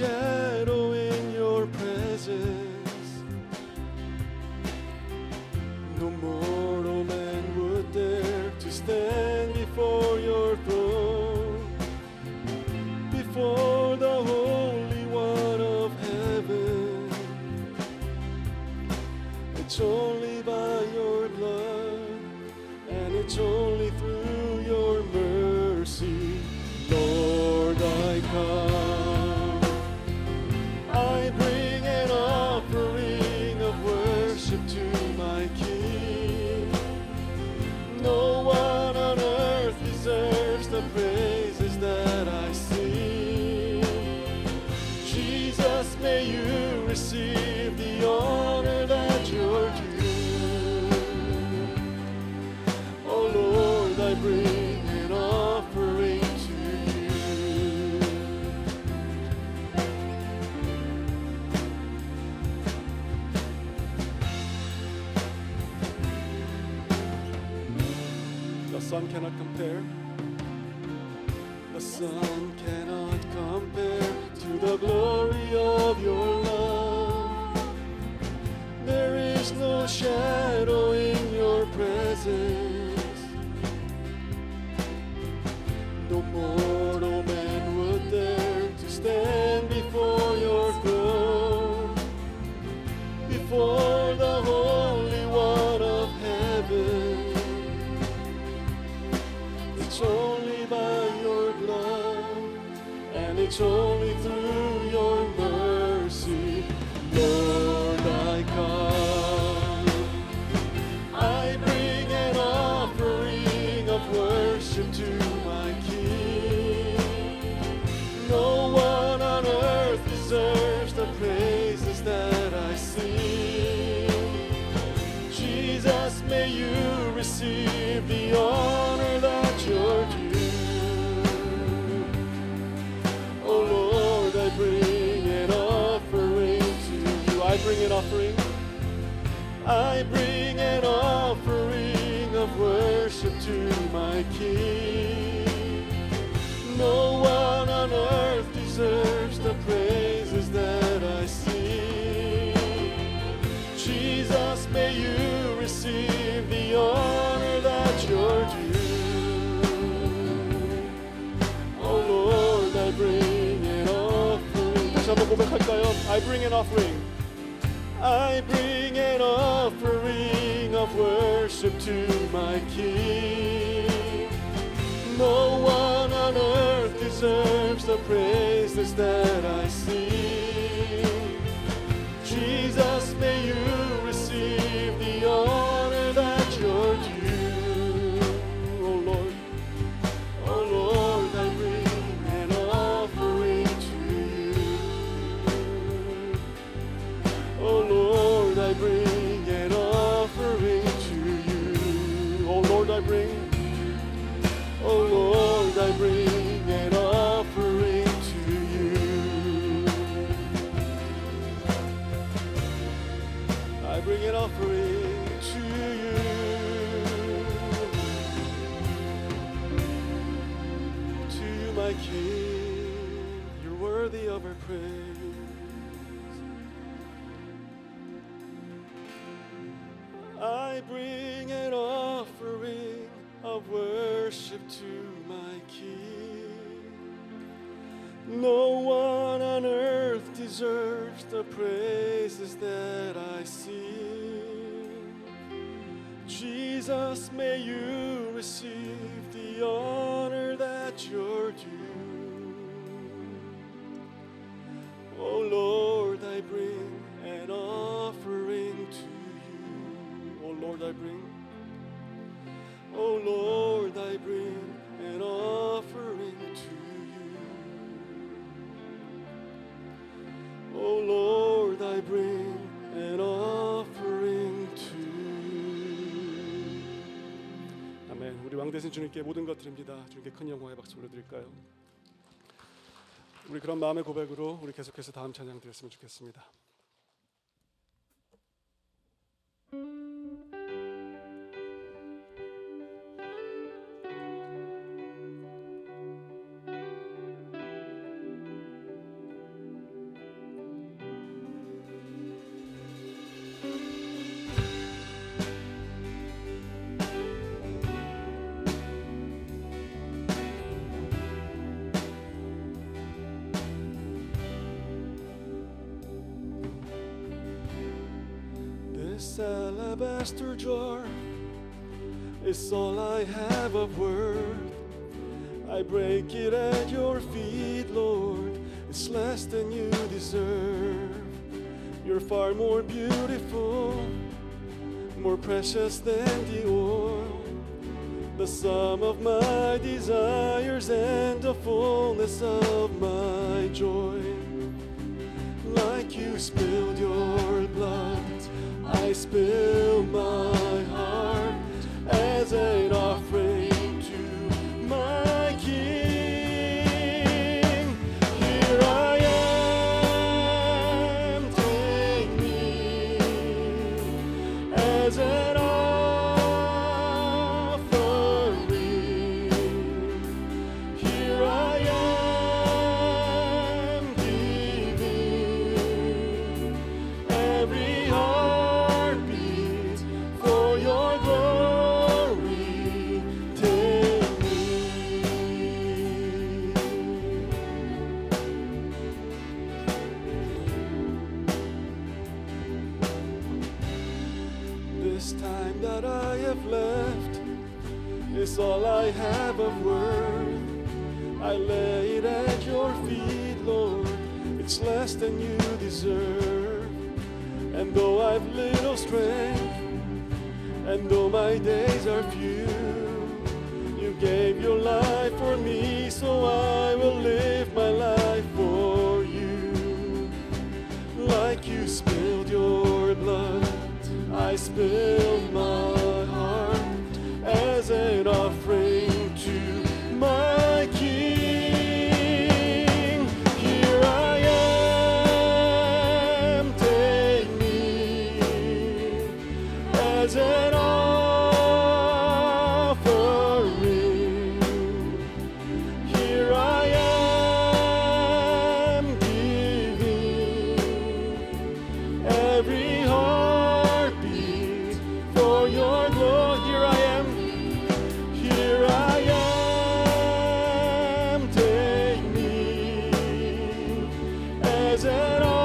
shadow in your presence. No mortal man would dare to stand before your throne, before the Holy One of heaven. It's only by your blood, and it's only through your mercy, Lord, I come. I bring an offering of worship to my King. No one on earth deserves the praises that I sing. Jesus, may you receive the honor that you're due. Oh Lord, I bring an offering to you. The sun cannot compare. The sun cannot compare to the glory of your love. There is no shadow in your presence. No mortal man would dare to stand before your throne, before the Holy One of heaven. It's only by your blood, and it's only through your mercy, Lord, I come. I bring an offering of worship to my King. No one on earth deserves the praises that I sing. Jesus, may you receive the honor that you're due. Oh Lord, I bring an offering to you. I bring an offering. I bring an offering of worship to my King. No one on earth deserves the praises that I sing. Jesus, may you receive the honor that you're due. Oh Lord, I bring an offering. 다시 한번 고백할까요? I bring an offering. I bring an offering of worship to my King. No one on earth deserves the praises that I sing. Jesus, may you receive the honor that you're due. Oh Lord, I bring an offering to you. Oh Lord, I bring an offering to you. Oh Lord, I bring. Oh Lord, I bring an offering to you. I bring an offering to you. To you, my King, you're worthy of our praise. I bring an offering of worship to my King. No one on earth deserves the praises that I sing. Jesus, may you receive the honor that you're due. Oh Lord, I bring an offering to you. Oh Lord, I bring. Oh Lord, I bring an offering to you. Oh Lord, I bring an offering to you. 아멘. 우리 왕되신 주님께 모든 것 드립니다. 주님께 큰 영광의 박수 올려드릴까요? 우리 그런 마음의 고백으로 우리 계속해서 다음 찬양 드렸으면 좋겠습니다. alabaster jar is all I have of worth. I break it at your feet, Lord. It's less than you deserve. You're far more beautiful, more precious than the oil, the sum of my desires and the fullness of my joy. Like you spilled your blood, I spill my heart as an offering to my King. Here I am, take me as an offering. Here I am, giving every heartbeat for your glory. Take me. This time that I have left is all I have of worth. I lay it at your feet, Lord. It's less than you deserve. And though I've little strength, and though my days are few, you gave your life for me, so I will live my life for you. Like you spilled your blood, I spill my heart as an offering to my King. Here I am, take me as an offering. Here I am, giving every heartbeat for your glory. Here I am. Here I am, take me as an offering.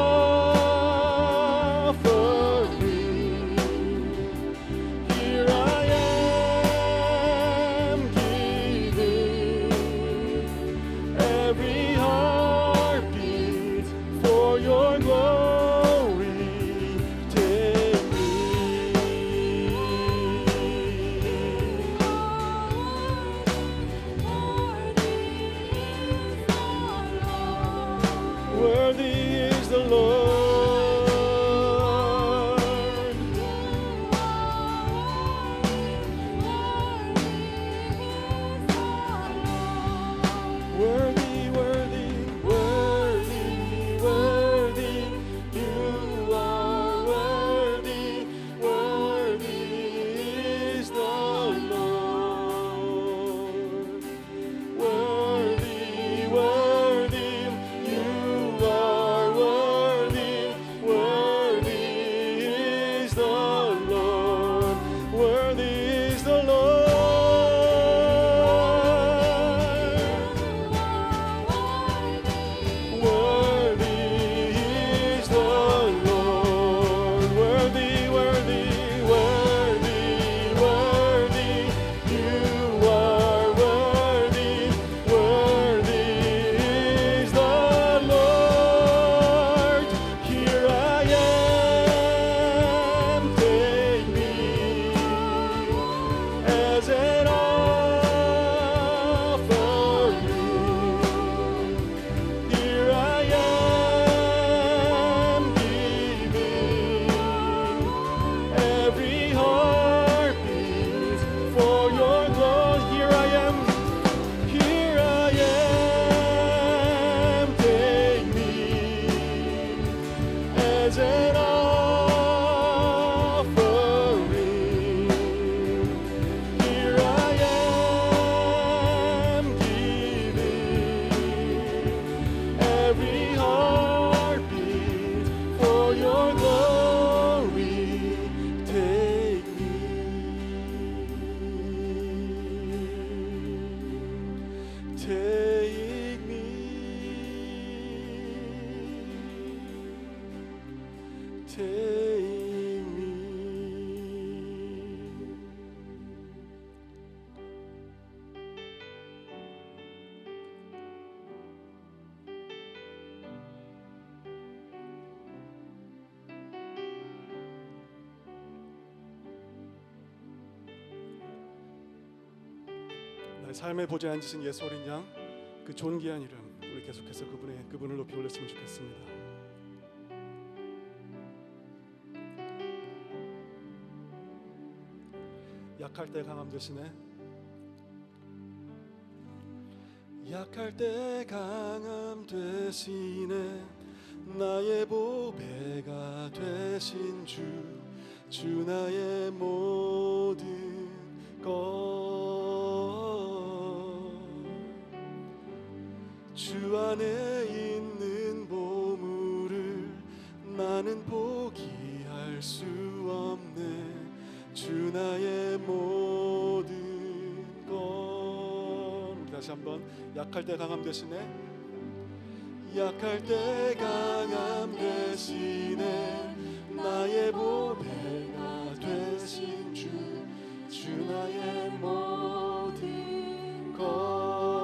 Here I am, giving every heartbeat for your glory. Take me. Worthy is the Lord. Worthy, worthy, worthy, worthy. You are worthy. Worthy is the Lord. Worthy, worthy. You are worthy. Worthy is the Lord. Worthy is the Lord. Worthy is the Lord. Worthy, worthy, worthy, worthy. You are worthy. Worthy is the Lord. Here I am, take me as an offering. Here I am, giving every heartbeat for your glory. Here I am. Here I am, take me as an offering. Here I am, giving every heartbeat for your glory. Take me. Take me. Take me. 삶의 보좌에 앉으신 예수 어린 양, 그 존귀한 이름, 우리 계속해서 그분을 높이 올렸으면 좋겠습니다. 약할 때 강함 되시네. 약할 때 강함 되시네. 나의 보배가 되신 주 나의 모든 것. 주 안에 있는 보물을 나는 포기할 수 없네. 주 나의 모든 것. 우리 다시 한번. 약할 때 강함 되시네. 약할 때 강함 되시네. 나의 보배가 되신 주 나의 모든 것.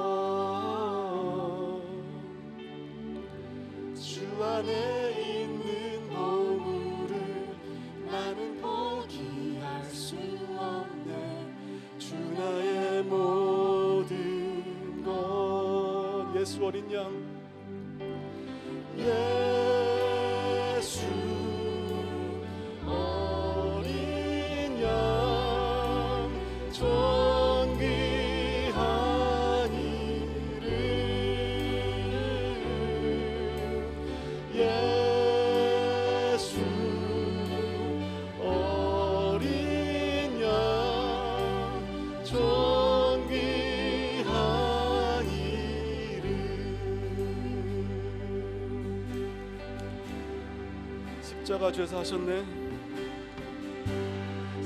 주 안에 있는 보물을 나는 포기할 수 없네. 주 나의 모든 것. 예수 어린 양, 예수 어린 양, 존귀한 이름. 예수 어린 양, 존귀한 이름. 십자가 죄사 하셨네.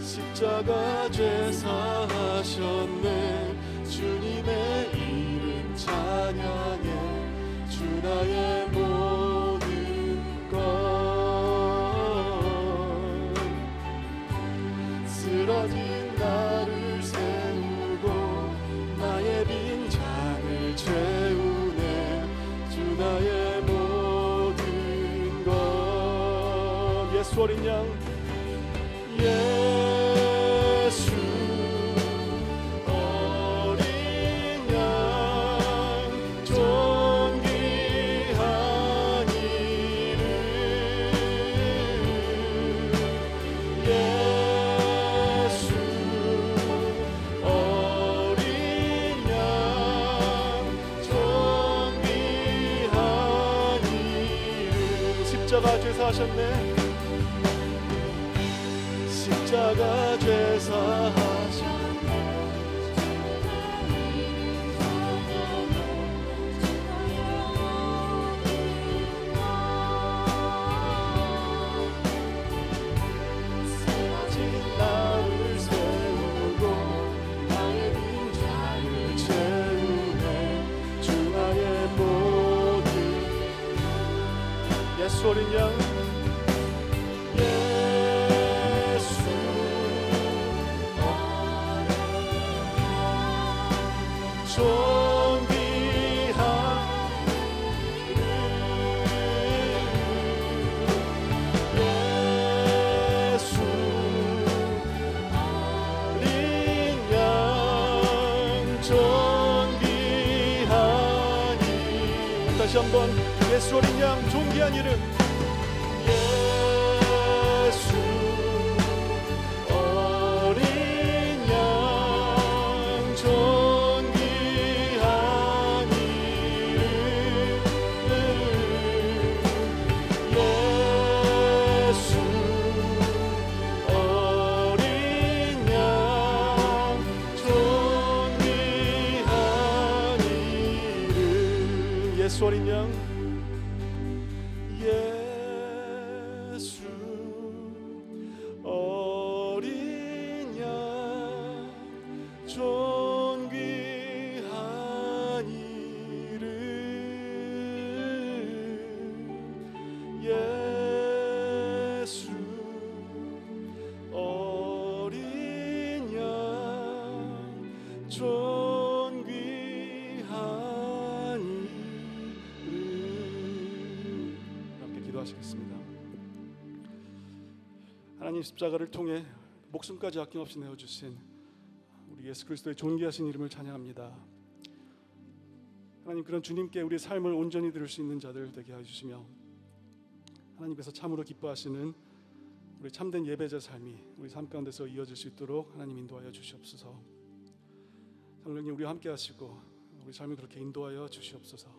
십자가 죄사 하셨네. 주님의 이름 찬양해. 주 나의 모든 것. 쓰러진 나를 세우고 나의 빈잔을 채우네. 주 나의 모든 것. 예수 어린 양, 예수 어린 양, 존귀한 이름. 예수 어린 양, 존귀한 이름. 십자가 죄사 하셨네. 십자가 죄사 하셨네. 쓰러진 나를 세우고 나의 빈잔을 채우네. 주 나의 모든. 예수 어린 양, 존귀한 이름. 예수 어린 양, 존귀한 이름. 다시 한번. 예수 어린 양, 존귀한 이름. 예수 어린 양, 존귀한 이름. 예수 어린 양, 존귀한 이름. 예수 어린 양, 예수 어린 양, 존귀한 이름. 예수 어린 양, 존귀한 이름. 함께 기도하시겠습니다. 하나님, 십자가를 통해 목숨까지 아낌없이 내어주신 우리 우리 예수 그리스도의 존귀하신 이름을 찬양합니다. 하나님, 그런 주님께 우리의 삶을 온전히 드릴 수 있는 자들 되게 해주시며 하나님께서 참으로 기뻐하시는 우리 참된 예배자 삶이 우리 삶 가운데서 이어질 수 있도록 하나님 인도하여 주시옵소서. 성령님, 우리와 함께 하시고 우리 삶을 그렇게 인도하여 주시옵소서.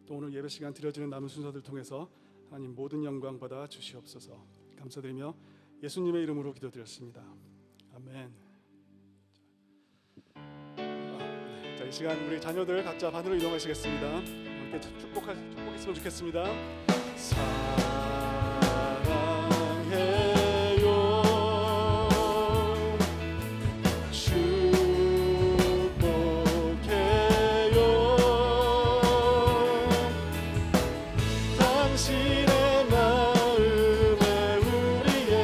또 오늘 예배 시간 드려지는 남은 순서들 통해서 하나님 모든 영광 받아 주시옵소서. 감사드리며 예수님의 이름으로 기도드렸습니다. 아멘. 자, 이 시간 우리 자녀들 각자 반으로 이동하시겠습니다. 함께 축복했으면 좋겠습니다. 사랑해요 축복해요 당신의 마음에 우리의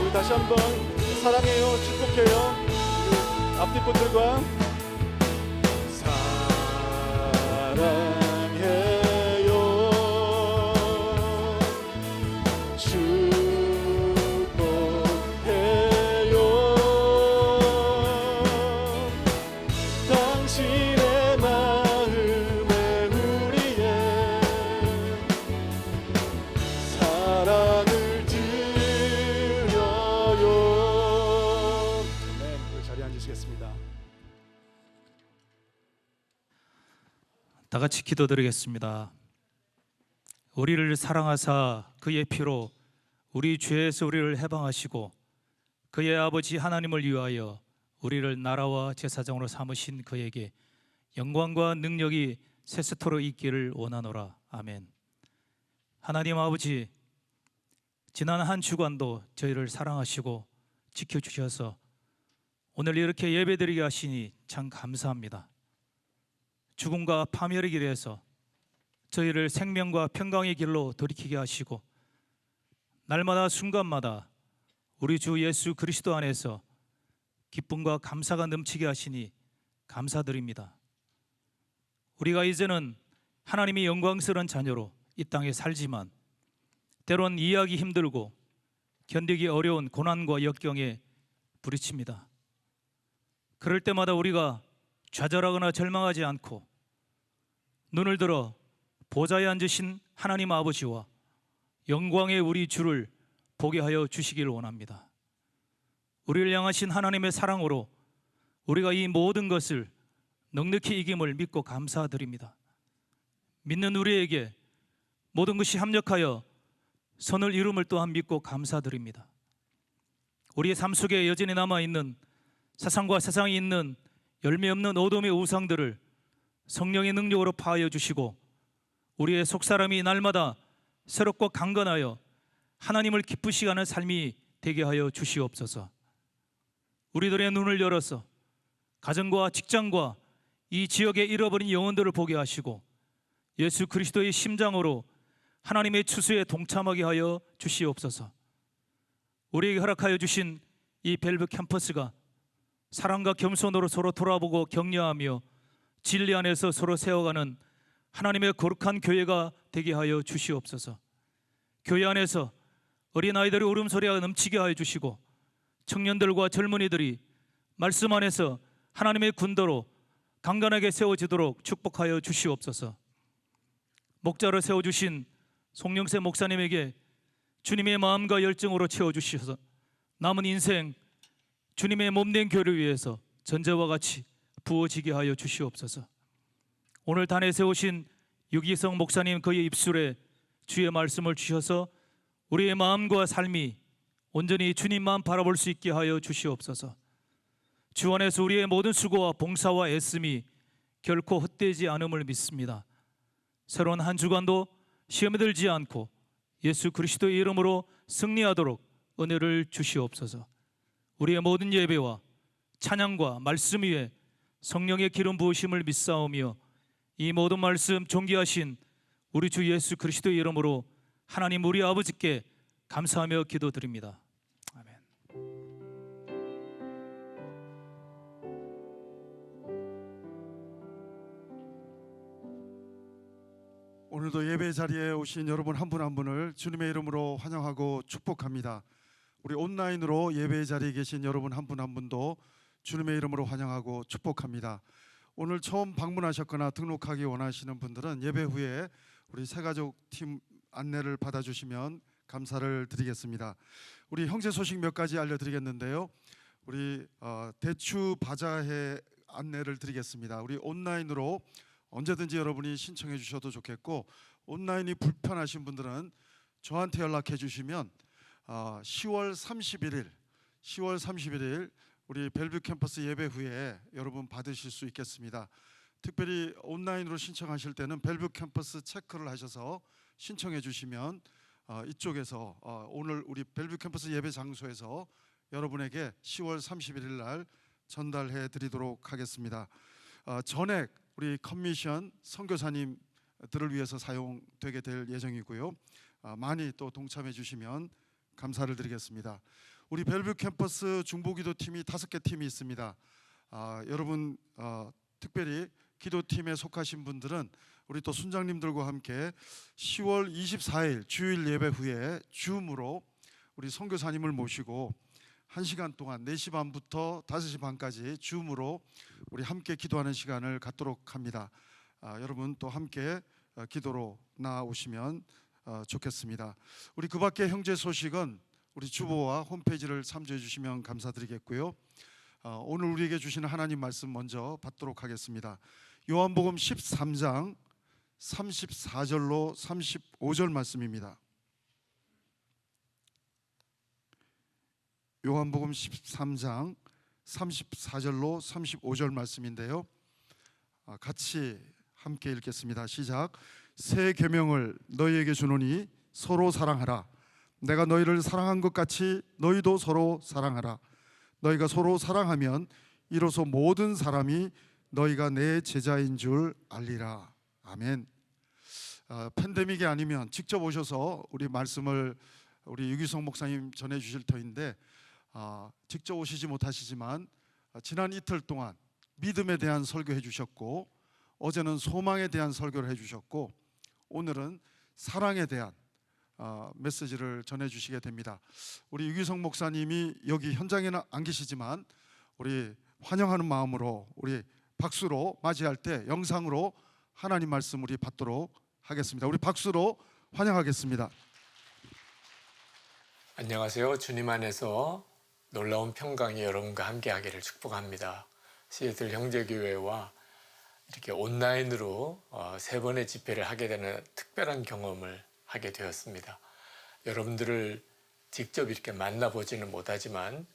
우리 다시 한번 사랑해요 축복해요 앞뒤 분들과 사랑해요 축복해요 당신의 마음에 우리의 사랑을 드려요. 네, 우리 자리에 앉으시겠습니다. 다 같이 기도드리겠습니다. 우리를 사랑하사 그의 피로 우리 죄에서 우리를 해방하시고 그의 아버지 하나님을 위하여 우리를 나라와 제사장으로 삼으신 그에게 영광과 능력이 세세토록 있기를 원하노라. 아멘. 하나님 아버지, 지난 한 주간도 저희를 사랑하시고 지켜주셔서 오늘 이렇게 예배드리게 하시니 참 감사합니다. 죽음과 파멸의 길에서 저희를 생명과 평강의 길로 돌이키게 하시고 날마다 순간마다 우리 주 예수 그리스도 안에서 기쁨과 감사가 넘치게 하시니 감사드립니다. 우리가 이제는 하나님의 영광스러운 자녀로 이 땅에 살지만 때론 이해하기 힘들고 견디기 어려운 고난과 역경에 부딪힙니다. 그럴 때마다 우리가 좌절하거나 절망하지 않고 눈을 들어 보좌에 앉으신 하나님 아버지와 영광의 우리 주를 보게 하여 주시기를 원합니다. 우리를 향하신 하나님의 사랑으로 우리가 이 모든 것을 넉넉히 이김을 믿고 감사드립니다. 믿는 우리에게 모든 것이 합력하여 선을 이룸을 또한 믿고 감사드립니다. 우리의 삶 속에 여전히 남아있는 세상과 세상에 있는 열매 없는 어둠의 우상들을 성령의 능력으로 파하여 주시고 우리의 속사람이 날마다 새롭고 강건하여 하나님을 기쁘시게 하는 삶이 되게 하여 주시옵소서. 우리들의 눈을 열어서 가정과 직장과 이 지역의 잃어버린 영혼들을 보게 하시고 예수 그리스도의 심장으로 하나님의 추수에 동참하게 하여 주시옵소서. 우리에게 허락하여 주신 이 벨브 캠퍼스가 사랑과 겸손으로 서로 돌아보고 격려하며 진리 안에서 서로 세워가는 하나님의 거룩한 교회가 되게 하여 주시옵소서. 교회 안에서 어린아이들의 울음소리가 넘치게 하여 주시고 청년들과 젊은이들이 말씀 안에서 하나님의 군도로 강건하게 세워지도록 축복하여 주시옵소서. 목자로 세워주신 송영세 목사님에게 주님의 마음과 열정으로 채워주셔서 남은 인생 주님의 몸된 교회를 위해서 전제와 같이 부어지게 하여 주시옵소서. 오늘 단에 세우신 유기성 목사님 그의 입술에 주의 말씀을 주셔서 우리의 마음과 삶이 온전히 주님만 바라볼 수 있게 하여 주시옵소서. 주 안에서 우리의 모든 수고와 봉사와 애씀이 결코 헛되지 않음을 믿습니다. 새로운 한 주간도 시험에 들지 않고 예수 그리스도의 이름으로 승리하도록 은혜를 주시옵소서. 우리의 모든 예배와 찬양과 말씀 위에 성령의 기름 부으심을 믿사오며 이 모든 말씀 존귀하신 우리 주 예수 그리스도의 이름으로 하나님 우리 아버지께 감사하며 기도드립니다. 아멘. 오늘도 예배 자리에 오신 여러분 한 분 한 분을 주님의 이름으로 환영하고 축복합니다. 우리 온라인으로 예배의 자리에 계신 여러분 한 분 한 분도 주님의 이름으로 환영하고 축복합니다. 오늘 처음 방문하셨거나 등록하기 원하시는 분들은 예배 후에 우리 새가족 팀 안내를 받아주시면 감사를 드리겠습니다. 우리 형제 소식 몇 가지 알려드리겠는데요. 우리 대추 바자회 안내를 드리겠습니다. 우리 온라인으로 언제든지 여러분이 신청해 주셔도 좋겠고, 온라인이 불편하신 분들은 저한테 연락해 주시면 10월 31일 우리 벨뷰 캠퍼스 예배 후에 여러분 받으실 수 있겠습니다. 특별히 온라인으로 신청하실 때는 벨뷰 캠퍼스 체크를 하셔서 신청해 주시면 이쪽에서 오늘 우리 벨뷰 캠퍼스 예배 장소에서 여러분에게 10월 31일 날 전달해 드리도록 하겠습니다. 전액 우리 커미션 선교사님들을 위해서 사용되게 될 예정이고요. 많이 또 동참해 주시면 감사를 드리겠습니다. 우리 벨뷰 캠퍼스 중보기도팀이 5개 팀이 있습니다. 여러분 특별히 기도팀에 속하신 분들은 우리 또 순장님들과 함께 10월 24일 주일 예배 후에 줌으로 우리 선교사님을 모시고 1시간 동안 4시 반부터 5시 반까지 줌으로 우리 함께 기도하는 시간을 갖도록 합니다. 여러분 또 함께 기도로 나오시면 좋겠습니다. 우리 그 밖에 형제 소식은 우리 주보와 홈페이지를 참조해 주시면 감사드리겠고요. 오늘 우리에게 주시는 하나님 말씀 먼저 받도록 하겠습니다. 요한복음 13장 34절로 35절 말씀입니다. 요한복음 13장 34절로 35절 말씀인데요. 같이 함께 읽겠습니다. 시작. 새 계명을 너희에게 주노니 서로 사랑하라. 내가 너희를 사랑한 것 같이 너희도 서로 사랑하라. 너희가 서로 사랑하면 이로써 모든 사람이 너희가 내 제자인 줄 알리라. 아멘. 팬데믹이 아니면 직접 오셔서 우리 말씀을 우리 유기성 목사님 전해 주실 터인데 직접 오시지 못하시지만 지난 이틀 동안 믿음에 대한 설교해 주셨고, 어제는 소망에 대한 설교를 해 주셨고, 오늘은 사랑에 대한 메시지를 전해 주시게 됩니다. 우리 유기성 목사님이 여기 현장에는 안 계시지만 우리 환영하는 마음으로 우리 박수로 맞이할 때 영상으로 하나님 말씀 우리 받도록 하겠습니다. 우리 박수로 환영하겠습니다. 안녕하세요. 주님 안에서 놀라운 평강이 여러분과 함께하기를 축복합니다. 시애틀 형제교회와 이렇게 온라인으로 3번의 집회를 하게 되는 특별한 경험을 하게 되었습니다. 여러분들을 직접 이렇게 만나보지는 못하지만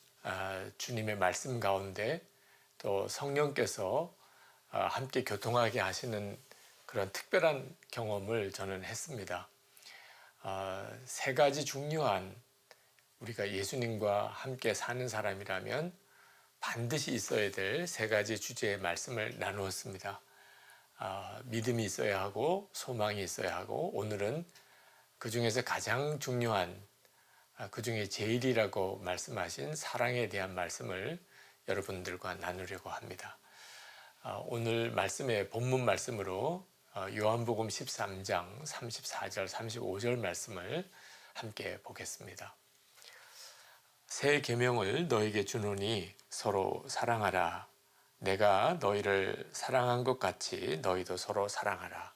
주님의 말씀 가운데 또 성령께서 함께 교통하게 하시는 그런 특별한 경험을 저는 했습니다. 3가지 중요한, 우리가 예수님과 함께 사는 사람이라면 반드시 있어야 될 3가지 주제의 말씀을 나누었습니다. 믿음이 있어야 하고 소망이 있어야 하고, 오늘은 그 중에서 가장 중요한, 그 중에 제일이라고 말씀하신 사랑에 대한 말씀을 여러분들과 나누려고 합니다. 오늘 말씀의 본문 말씀으로 요한복음 13장 34절 35절 말씀을 함께 보겠습니다. 새 계명을 너에게 주노니 서로 사랑하라. 내가 너희를 사랑한 것 같이 너희도 서로 사랑하라.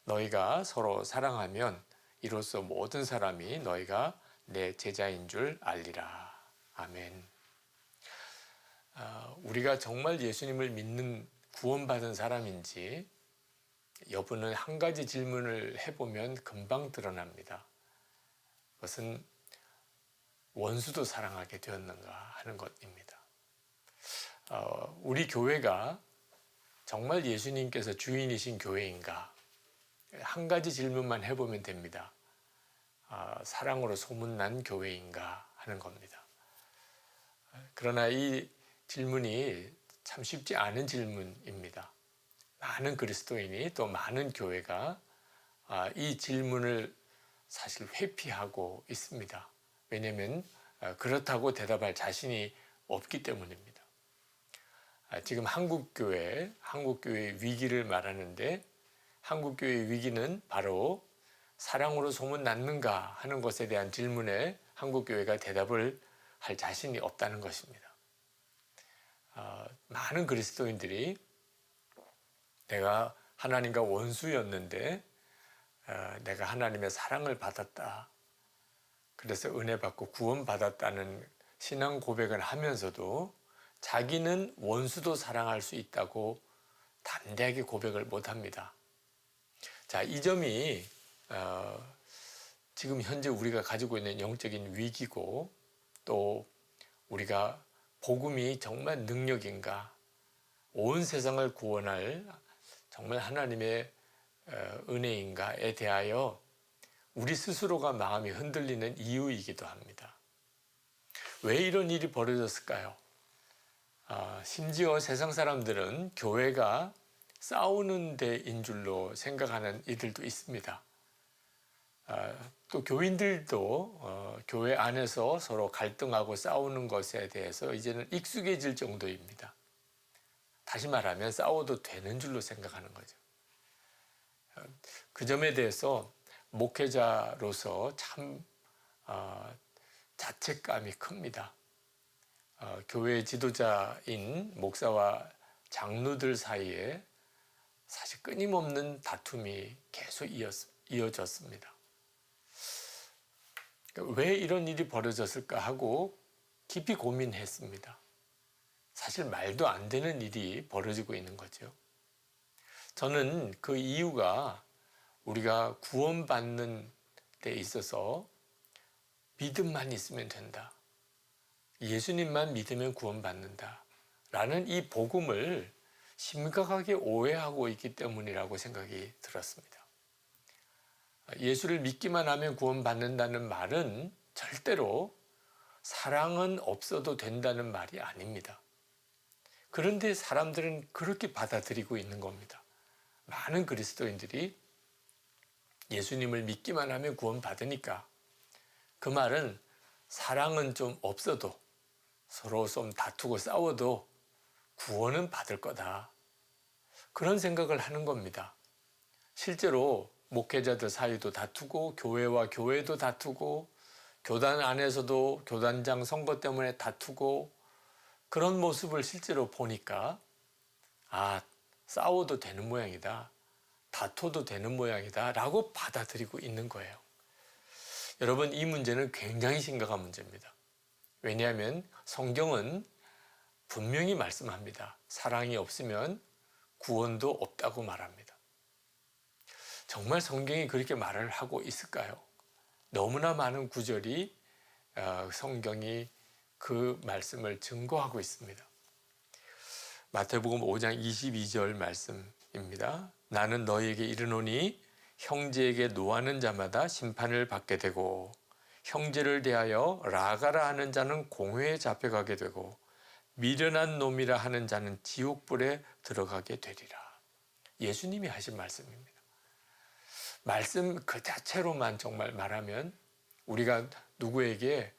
너희가 서로 사랑하면 이로써 모든 사람이 너희가 내 제자인 줄 알리라. 아멘. 우리가 정말 예수님을 믿는 구원받은 사람인지 여부는 한 가지 질문을 해보면 금방 드러납니다. 그것은 원수도 사랑하게 되었는가 하는 것입니다. 우리 교회가 정말 예수님께서 주인이신 교회인가? 한 가지 질문만 해보면 됩니다. 사랑으로 소문난 교회인가 하는 겁니다. 그러나 이 질문이 참 쉽지 않은 질문입니다. 많은 그리스도인이 또 많은 교회가 이 질문을 사실 회피하고 있습니다. 왜냐하면 그렇다고 대답할 자신이 없기 때문입니다. 지금 한국교회의 위기를 말하는데, 한국교회의 위기는 바로 사랑으로 소문났는가 하는 것에 대한 질문에 한국교회가 대답을 할 자신이 없다는 것입니다. 많은 그리스도인들이 내가 하나님과 원수였는데 내가 하나님의 사랑을 받았다. 그래서 은혜 받고 구원 받았다는 신앙 고백을 하면서도 자기는 원수도 사랑할 수 있다고 담대하게 고백을 못합니다. 자, 이 점이 지금 현재 우리가 가지고 있는 영적인 위기고, 또 우리가 복음이 정말 능력인가, 온 세상을 구원할 정말 하나님의 은혜인가에 대하여 우리 스스로가 마음이 흔들리는 이유이기도 합니다. 왜 이런 일이 벌어졌을까요? 심지어 세상 사람들은 교회가 싸우는 데인 줄로 생각하는 이들도 있습니다. 또 교인들도 교회 안에서 서로 갈등하고 싸우는 것에 대해서 이제는 익숙해질 정도입니다. 다시 말하면 싸워도 되는 줄로 생각하는 거죠. 그 점에 대해서 목회자로서 참 자책감이 큽니다. 교회 지도자인 목사와 장로들 사이에 사실 끊임없는 다툼이 계속 이어졌습니다. 왜 이런 일이 벌어졌을까 하고 깊이 고민했습니다. 사실 말도 안 되는 일이 벌어지고 있는 거죠. 저는 그 이유가 우리가 구원받는 데 있어서 믿음만 있으면 된다. 예수님만 믿으면 구원받는다. 라는 이 복음을 심각하게 오해하고 있기 때문이라고 생각이 들었습니다. 예수를 믿기만 하면 구원받는다는 말은 절대로 사랑은 없어도 된다는 말이 아닙니다. 그런데 사람들은 그렇게 받아들이고 있는 겁니다. 많은 그리스도인들이 예수님을 믿기만 하면 구원받으니까 그 말은 사랑은 좀 없어도 서로 좀 다투고 싸워도 구원은 받을 거다. 그런 생각을 하는 겁니다. 실제로 목회자들 사이도 다투고 교회와 교회도 다투고 교단 안에서도 교단장 선거 때문에 다투고 그런 모습을 실제로 보니까 싸워도 되는 모양이다. 다퉈도 되는 모양이다 라고 받아들이고 있는 거예요. 여러분, 이 문제는 굉장히 심각한 문제입니다. 왜냐하면 성경은 분명히 말씀합니다. 사랑이 없으면 구원도 없다고 말합니다. 정말 성경이 그렇게 말을 하고 있을까요? 너무나 많은 구절이 성경이 그 말씀을 증거하고 있습니다. 마태복음 5장 22절 말씀입니다. 나는 너희에게 이르노니 형제에게 노하는 자마다 심판을 받게 되고 형제를 대하여 라가라 하는 자는 공회에 잡혀가게 되고 미련한 놈이라 하는 자는 지옥불에 들어가게 되리라. 예수님이 하신 말씀입니다. 말씀 그 자체로만 정말 말하면 우리가 누구에게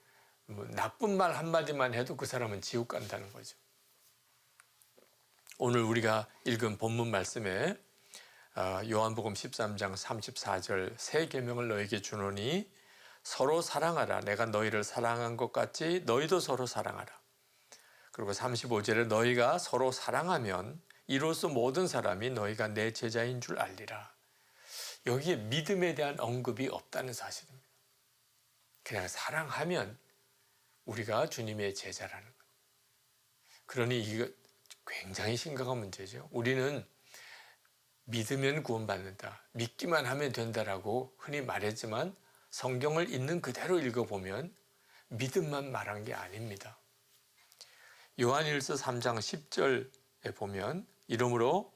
나쁜 말 한마디만 해도 그 사람은 지옥 간다는 거죠. 오늘 우리가 읽은 본문 말씀에 요한복음 13장 34절 새 계명을 너에게 주노니 서로 사랑하라. 내가 너희를 사랑한 것 같이 너희도 서로 사랑하라. 그리고 35절에 너희가 서로 사랑하면 이로써 모든 사람이 너희가 내 제자인 줄 알리라. 여기에 믿음에 대한 언급이 없다는 사실입니다. 그냥 사랑하면 우리가 주님의 제자라는 거예요. 그러니 이거 굉장히 심각한 문제죠. 우리는 믿으면 구원받는다, 믿기만 하면 된다라고 흔히 말했지만 성경을 있는 그대로 읽어보면 믿음만 말한 게 아닙니다. 요한일서 3장 10절에 보면 이러므로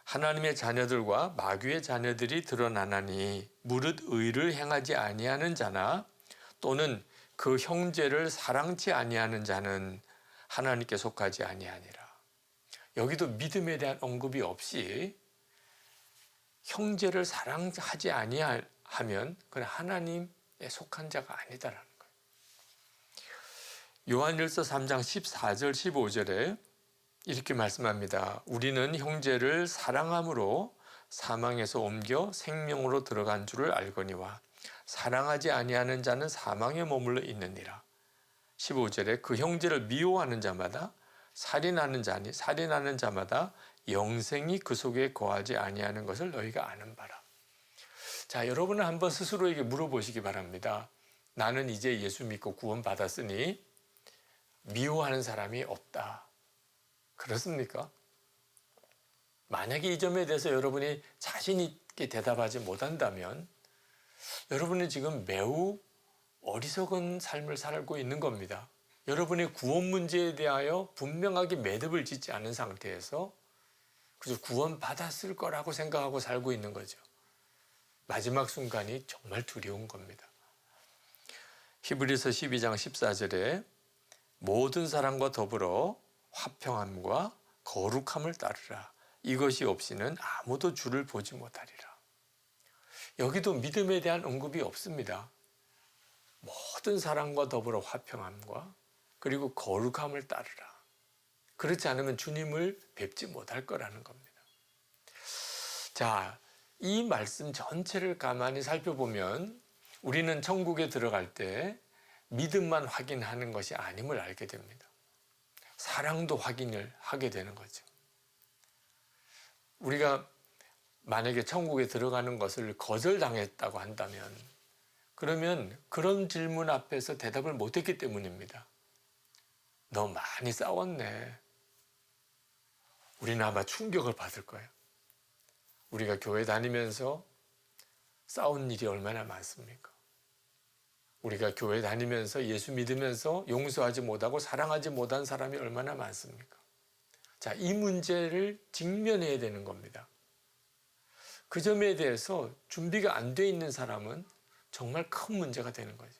하나님의 자녀들과 마귀의 자녀들이 드러나나니 무릇 의를 행하지 아니하는 자나 또는 그 형제를 사랑치 아니하는 자는 하나님께 속하지 아니하니라. 여기도 믿음에 대한 언급이 없이 형제를 사랑하지 아니하면 그건 하나님에 속한 자가 아니다라는 거예요. 요한일서 3장 14절 15절에 이렇게 말씀합니다. 우리는 형제를 사랑함으로 사망에서 옮겨 생명으로 들어간 줄을 알거니와 사랑하지 아니하는 자는 사망에 머물러 있느니라. 15절에 그 형제를 미워하는 자마다 살인하는 자니 살인하는 자마다 영생이 그 속에 거하지 아니하는 것을 너희가 아는 바라. 자, 여러분은 한번 스스로에게 물어보시기 바랍니다. 나는 이제 예수 믿고 구원받았으니 미워하는 사람이 없다. 그렇습니까? 만약에 이 점에 대해서 여러분이 자신 있게 대답하지 못한다면 여러분은 지금 매우 어리석은 삶을 살고 있는 겁니다. 여러분의 구원 문제에 대하여 분명하게 매듭을 짓지 않은 상태에서 그저 구원받았을 거라고 생각하고 살고 있는 거죠. 마지막 순간이 정말 두려운 겁니다. 히브리서 12장 14절에 모든 사람과 더불어 화평함과 거룩함을 따르라. 이것이 없이는 아무도 주를 보지 못하리라. 여기도 믿음에 대한 언급이 없습니다. 모든 사람과 더불어 화평함과 그리고 거룩함을 따르라. 그렇지 않으면 주님을 뵙지 못할 거라는 겁니다. 자, 이 말씀 전체를 가만히 살펴보면 우리는 천국에 들어갈 때 믿음만 확인하는 것이 아님을 알게 됩니다. 사랑도 확인을 하게 되는 거죠. 우리가 만약에 천국에 들어가는 것을 거절당했다고 한다면 그러면 그런 질문 앞에서 대답을 못했기 때문입니다. 너 많이 싸웠네. 우리는 아마 충격을 받을 거예요. 우리가 교회 다니면서 싸운 일이 얼마나 많습니까? 우리가 교회 다니면서 예수 믿으면서 용서하지 못하고 사랑하지 못한 사람이 얼마나 많습니까? 자, 이 문제를 직면해야 되는 겁니다. 그 점에 대해서 준비가 안 돼 있는 사람은 정말 큰 문제가 되는 거죠.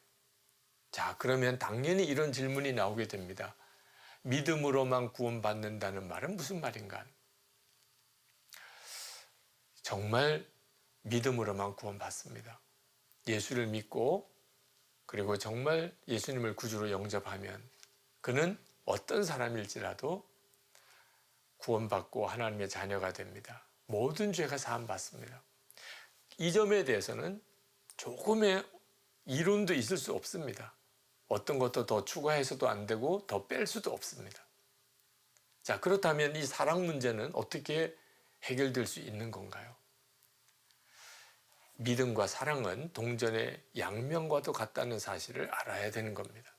자, 그러면 당연히 이런 질문이 나오게 됩니다. 믿음으로만 구원받는다는 말은 무슨 말인가? 정말 믿음으로만 구원받습니다. 예수를 믿고 그리고 정말 예수님을 구주로 영접하면 그는 어떤 사람일지라도 구원받고 하나님의 자녀가 됩니다. 모든 죄가 사함받습니다. 이 점에 대해서는 조금의 이론도 있을 수 없습니다. 어떤 것도 더 추가해서도 안 되고 더 뺄 수도 없습니다. 자, 그렇다면 이 사랑 문제는 어떻게 해결될 수 있는 건가요? 믿음과 사랑은 동전의 양면과도 같다는 사실을 알아야 되는 겁니다.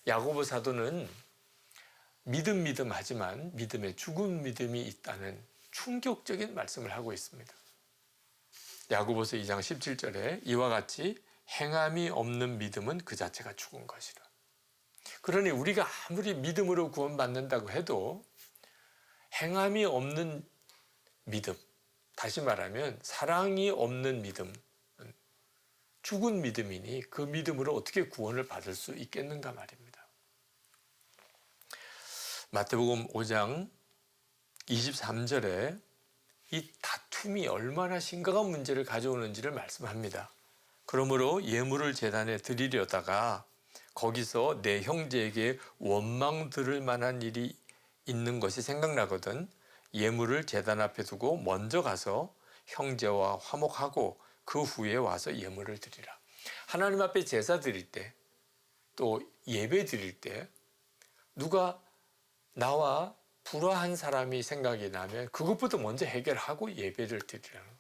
야고보 사도는 믿음 하지만 믿음에 죽은 믿음이 있다는 충격적인 말씀을 하고 있습니다. 야고보서 2장 17절에 이와 같이 행함이 없는 믿음은 그 자체가 죽은 것이라. 그러니 우리가 아무리 믿음으로 구원받는다고 해도 행함이 없는 믿음, 다시 말하면 사랑이 없는 믿음, 죽은 믿음이니 그 믿음으로 어떻게 구원을 받을 수 있겠는가 말입니다. 마태복음 5장 23절에 이 다툼이 얼마나 심각한 문제를 가져오는지를 말씀합니다. 그러므로 예물을 제단에 드리려다가 거기서 내 형제에게 원망 들을 만한 일이 있는 것이 생각나거든 예물을 제단 앞에 두고 먼저 가서 형제와 화목하고 그 후에 와서 예물을 드리라. 하나님 앞에 제사 드릴 때 또 예배 드릴 때 누가 나와 불화한 사람이 생각이 나면 그것부터 먼저 해결하고 예배를 드리라는 거예요.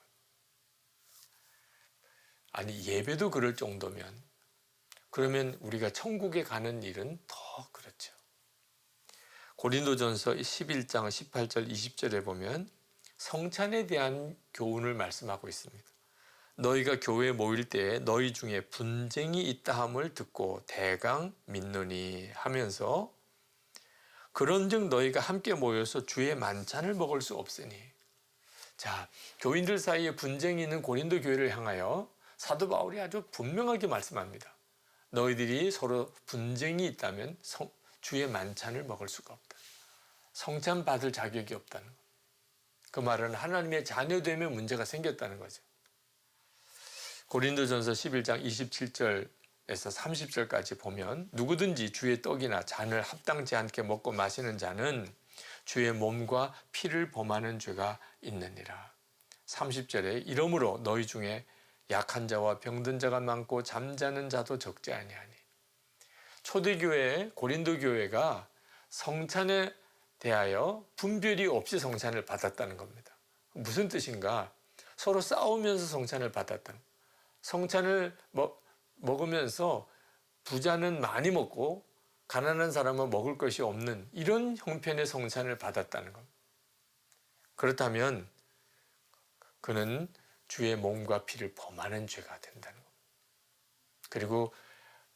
아니, 예배도 그럴 정도면 그러면 우리가 천국에 가는 일은 더 그렇죠. 고린도전서 11장 18절 20절에 보면 성찬에 대한 교훈을 말씀하고 있습니다. 너희가 교회에 모일 때에 너희 중에 분쟁이 있다 함을 듣고 대강 믿노니 하면서 그런즉 너희가 함께 모여서 주의 만찬을 먹을 수 없으니. 자, 교인들 사이에 분쟁이 있는 고린도 교회를 향하여 사도 바울이 아주 분명하게 말씀합니다. 너희들이 서로 분쟁이 있다면 주의 만찬을 먹을 수가 없다. 성찬 받을 자격이 없다는 것. 그 말은 하나님의 자녀됨에 문제가 생겼다는 거죠. 고린도전서 11장 27절에서 30절까지 보면 누구든지 주의 떡이나 잔을 합당치 않게 먹고 마시는 자는 주의 몸과 피를 범하는 죄가 있느니라. 30절에 이러므로 너희 중에 약한 자와 병든 자가 많고 잠자는 자도 적지 아니하니. 초대교회 고린도 교회가 성찬에 대하여 분별이 없이 성찬을 받았다는 겁니다. 무슨 뜻인가? 서로 싸우면서 성찬을 받았다는, 성찬을 먹으면서 부자는 많이 먹고 가난한 사람은 먹을 것이 없는 이런 형편의 성찬을 받았다는 겁니다. 그렇다면 그는 주의 몸과 피를 범하는 죄가 된다는 겁니다. 그리고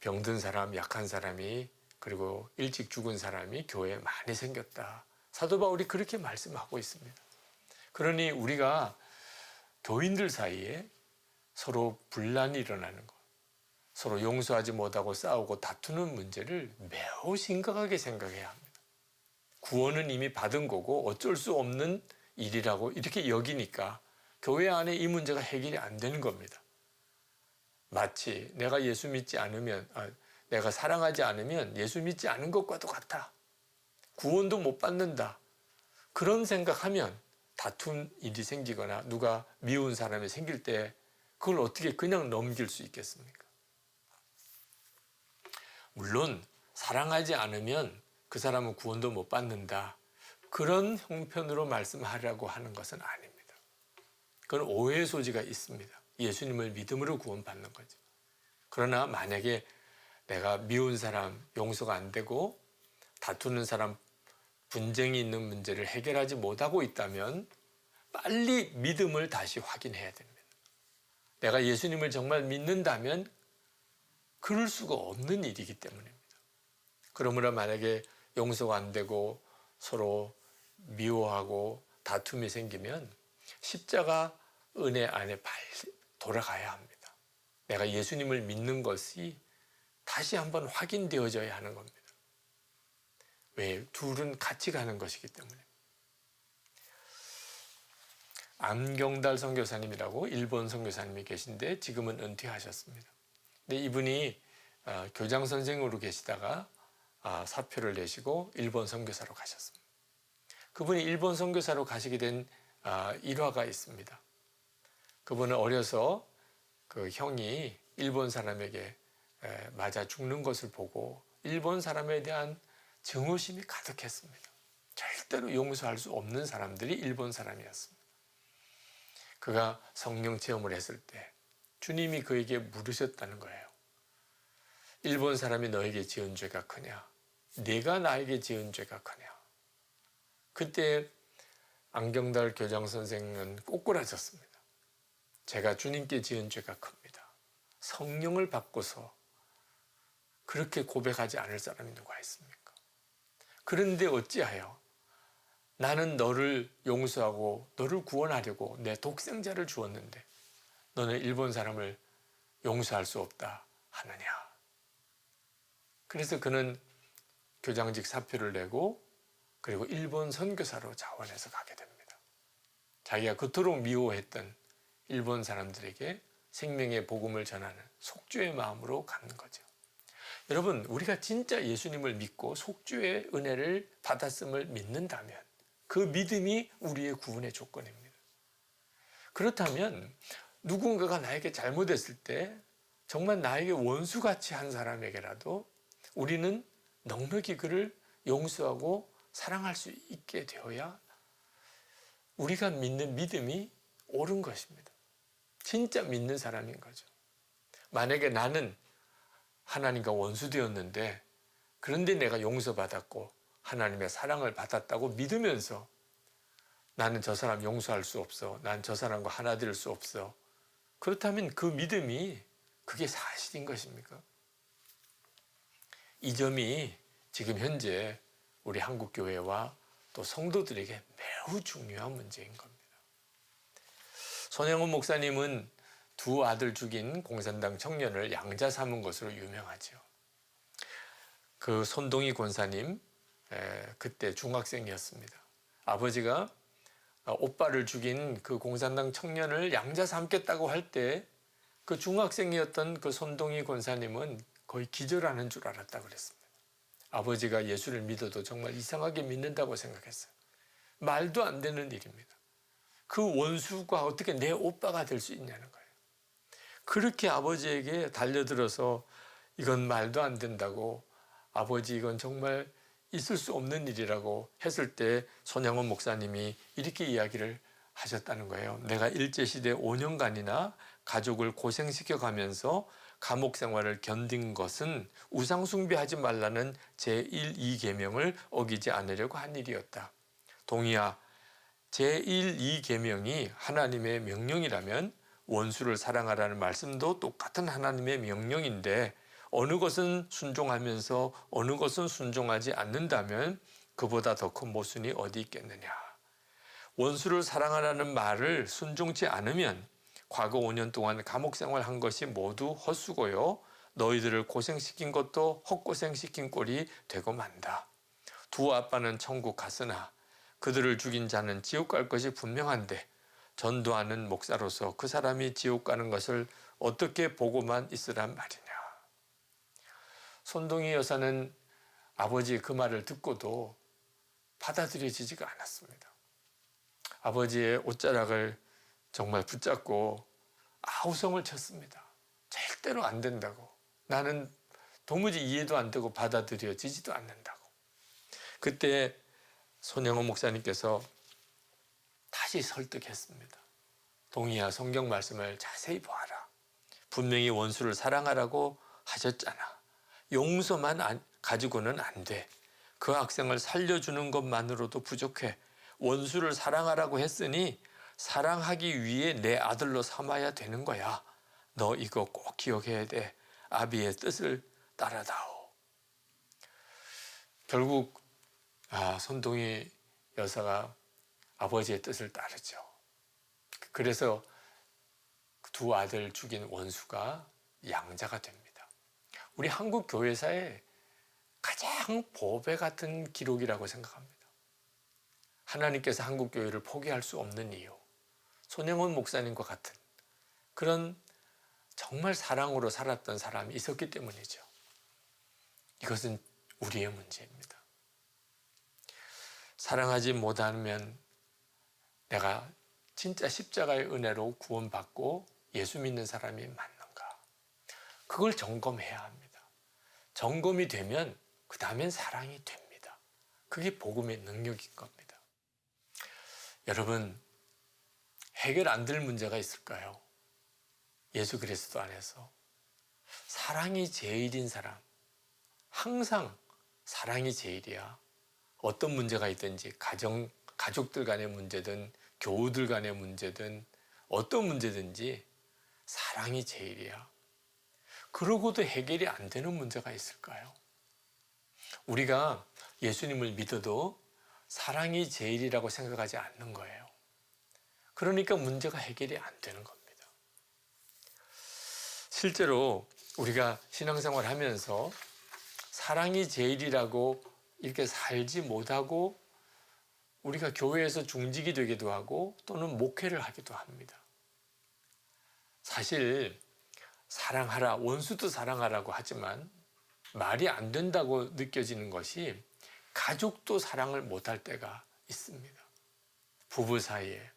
병든 사람, 약한 사람이, 그리고 일찍 죽은 사람이 교회에 많이 생겼다. 사도 바울이 그렇게 말씀하고 있습니다. 그러니 우리가 교인들 사이에 서로 분란이 일어나는 것, 서로 용서하지 못하고 싸우고 다투는 문제를 매우 심각하게 생각해야 합니다. 구원은 이미 받은 거고 어쩔 수 없는 일이라고 이렇게 여기니까 교회 안에 이 문제가 해결이 안 되는 겁니다. 마치 내가 예수 믿지 않으면, 내가 사랑하지 않으면 예수 믿지 않은 것과도 같아. 구원도 못 받는다. 그런 생각하면 다툰 일이 생기거나 누가 미운 사람이 생길 때 그걸 어떻게 그냥 넘길 수 있겠습니까? 물론 사랑하지 않으면 그 사람은 구원도 못 받는다. 그런 형편으로 말씀하려고 하는 것은 아닙니다. 그건 오해의 소지가 있습니다. 예수님을 믿음으로 구원받는 거죠. 그러나 만약에 내가 미운 사람 용서가 안 되고 다투는 사람 분쟁이 있는 문제를 해결하지 못하고 있다면 빨리 믿음을 다시 확인해야 됩니다. 내가 예수님을 정말 믿는다면 그럴 수가 없는 일이기 때문입니다. 그러므로 만약에 용서가 안 되고 서로 미워하고 다툼이 생기면 십자가 은혜 안에 돌아가야 합니다. 내가 예수님을 믿는 것이 다시 한번 확인되어져야 하는 겁니다. 왜? 둘은 같이 가는 것이기 때문에. 안경달 선교사님이라고 일본 선교사님이 계신데 지금은 은퇴하셨습니다. 근데 이분이 교장 선생으로 계시다가 사표를 내시고 일본 선교사로 가셨습니다. 그분이 일본 선교사로 가시게 된 일화가 있습니다. 그분은 어려서 그 형이 일본 사람에게 맞아 죽는 것을 보고 일본 사람에 대한 증오심이 가득했습니다. 절대로 용서할 수 없는 사람들이 일본 사람이었습니다. 그가 성령 체험을 했을 때 주님이 그에게 물으셨다는 거예요. 일본 사람이 너에게 지은 죄가 크냐? 내가 나에게 지은 죄가 크냐? 그때 안경달 교장 선생은 꼬꾸라졌습니다. 제가 주님께 지은 죄가 큽니다. 성령을 받고서 그렇게 고백하지 않을 사람이 누가 있습니까? 그런데 어찌하여 나는 너를 용서하고 너를 구원하려고 내 독생자를 주었는데 너는 일본 사람을 용서할 수 없다 하느냐? 그래서 그는 교장직 사표를 내고 그리고 일본 선교사로 자원해서 가게 됩니다. 자기가 그토록 미워했던 일본 사람들에게 생명의 복음을 전하는 속죄의 마음으로 가는 거죠. 여러분, 우리가 진짜 예수님을 믿고 속죄의 은혜를 받았음을 믿는다면 그 믿음이 우리의 구원의 조건입니다. 그렇다면 누군가가 나에게 잘못했을 때 정말 나에게 원수같이 한 사람에게라도 우리는 넉넉히 그를 용서하고 사랑할 수 있게 되어야 우리가 믿는 믿음이 옳은 것입니다. 진짜 믿는 사람인 거죠. 만약에 나는 하나님과 원수되었는데 그런데 내가 용서받았고 하나님의 사랑을 받았다고 믿으면서 나는 저 사람 용서할 수 없어. 난 저 사람과 하나 될 수 없어. 그렇다면 그 믿음이 그게 사실인 것입니까? 이 점이 지금 현재 우리 한국교회와 또 성도들에게 매우 중요한 문제인 겁니다. 손영훈 목사님은 두 아들 죽인 공산당 청년을 양자 삼은 것으로 유명하죠. 그 손동희 권사님 그때 중학생이었습니다. 아버지가 오빠를 죽인 그 공산당 청년을 양자 삼겠다고 할 때 그 중학생이었던 그 손동희 권사님은 거의 기절하는 줄 알았다고 그랬습니다. 아버지가 예수를 믿어도 정말 이상하게 믿는다고 생각했어요. 말도 안 되는 일입니다. 그 원수가 어떻게 내 오빠가 될 수 있냐는 거예요. 그렇게 아버지에게 달려들어서 이건 말도 안 된다고 아버지 이건 정말 있을 수 없는 일이라고 했을 때 손양원 목사님이 이렇게 이야기를 하셨다는 거예요. 내가 일제시대 5년간이나 가족을 고생시켜 가면서 감옥 생활을 견딘 것은 우상 숭배하지 말라는 제1, 2계명을 어기지 않으려고 한 일이었다. 동희야, 제1, 2계명이 하나님의 명령이라면 원수를 사랑하라는 말씀도 똑같은 하나님의 명령인데 어느 것은 순종하면서 어느 것은 순종하지 않는다면 그보다 더 큰 모순이 어디 있겠느냐. 원수를 사랑하라는 말을 순종치 않으면 과거 5년 동안 감옥 생활한 것이 모두 헛수고요. 너희들을 고생시킨 것도 헛고생시킨 꼴이 되고 만다. 두 아빠는 천국 갔으나 그들을 죽인 자는 지옥 갈 것이 분명한데 전도하는 목사로서 그 사람이 지옥 가는 것을 어떻게 보고만 있으란 말이냐. 손동희 여사는 아버지의 그 말을 듣고도 받아들여지지가 않았습니다. 아버지의 옷자락을 정말 붙잡고 아우성을 쳤습니다. 절대로 안 된다고. 나는 도무지 이해도 안 되고 받아들여지지도 않는다고. 그때 손영호 목사님께서 다시 설득했습니다. 동희야, 성경 말씀을 자세히 보아라. 분명히 원수를 사랑하라고 하셨잖아. 용서만 가지고는 안 돼. 그 학생을 살려주는 것만으로도 부족해. 원수를 사랑하라고 했으니 사랑하기 위해 내 아들로 삼아야 되는 거야. 너 이거 꼭 기억해야 돼. 아비의 뜻을 따라다오. 결국 손동희 여사가 아버지의 뜻을 따르죠. 그래서 두 아들 죽인 원수가 양자가 됩니다. 우리 한국 교회사의 가장 보배 같은 기록이라고 생각합니다. 하나님께서 한국 교회를 포기할 수 없는 이유, 손영원 목사님과 같은 그런 정말 사랑으로 살았던 사람이 있었기 때문이죠. 이것은 우리의 문제입니다. 사랑하지 못하면 내가 진짜 십자가의 은혜로 구원받고 예수 믿는 사람이 맞는가? 그걸 점검해야 합니다. 점검이 되면 그 다음엔 사랑이 됩니다. 그게 복음의 능력인 겁니다. 여러분, 해결 안 될 문제가 있을까요? 예수 그리스도 안에서 사랑이 제일인 사람, 항상 사랑이 제일이야. 어떤 문제가 있든지 가족들 간의 문제든 교우들 간의 문제든 어떤 문제든지 사랑이 제일이야. 그러고도 해결이 안 되는 문제가 있을까요? 우리가 예수님을 믿어도 사랑이 제일이라고 생각하지 않는 거예요. 그러니까 문제가 해결이 안 되는 겁니다. 실제로 우리가 신앙생활 하면서 사랑이 제일이라고 이렇게 살지 못하고 우리가 교회에서 중직이 되기도 하고 또는 목회를 하기도 합니다. 사실 사랑하라, 원수도 사랑하라고 하지만 말이 안 된다고 느껴지는 것이 가족도 사랑을 못할 때가 있습니다. 부부 사이에,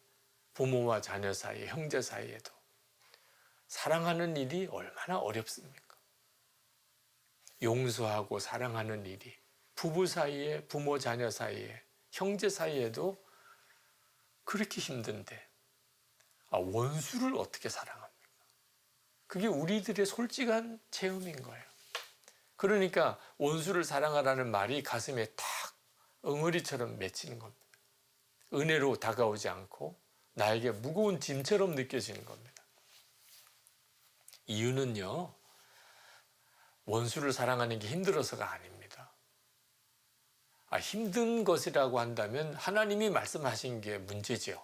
부모와 자녀 사이에, 형제 사이에도 사랑하는 일이 얼마나 어렵습니까? 용서하고 사랑하는 일이 부부 사이에, 부모 자녀 사이에, 형제 사이에도 그렇게 힘든데 원수를 어떻게 사랑합니까? 그게 우리들의 솔직한 체험인 거예요. 그러니까 원수를 사랑하라는 말이 가슴에 탁 엉어리처럼 맺히는 겁니다. 은혜로 다가오지 않고 나에게 무거운 짐처럼 느껴지는 겁니다. 이유는요, 원수를 사랑하는 게 힘들어서가 아닙니다. 힘든 것이라고 한다면 하나님이 말씀하신 게 문제죠.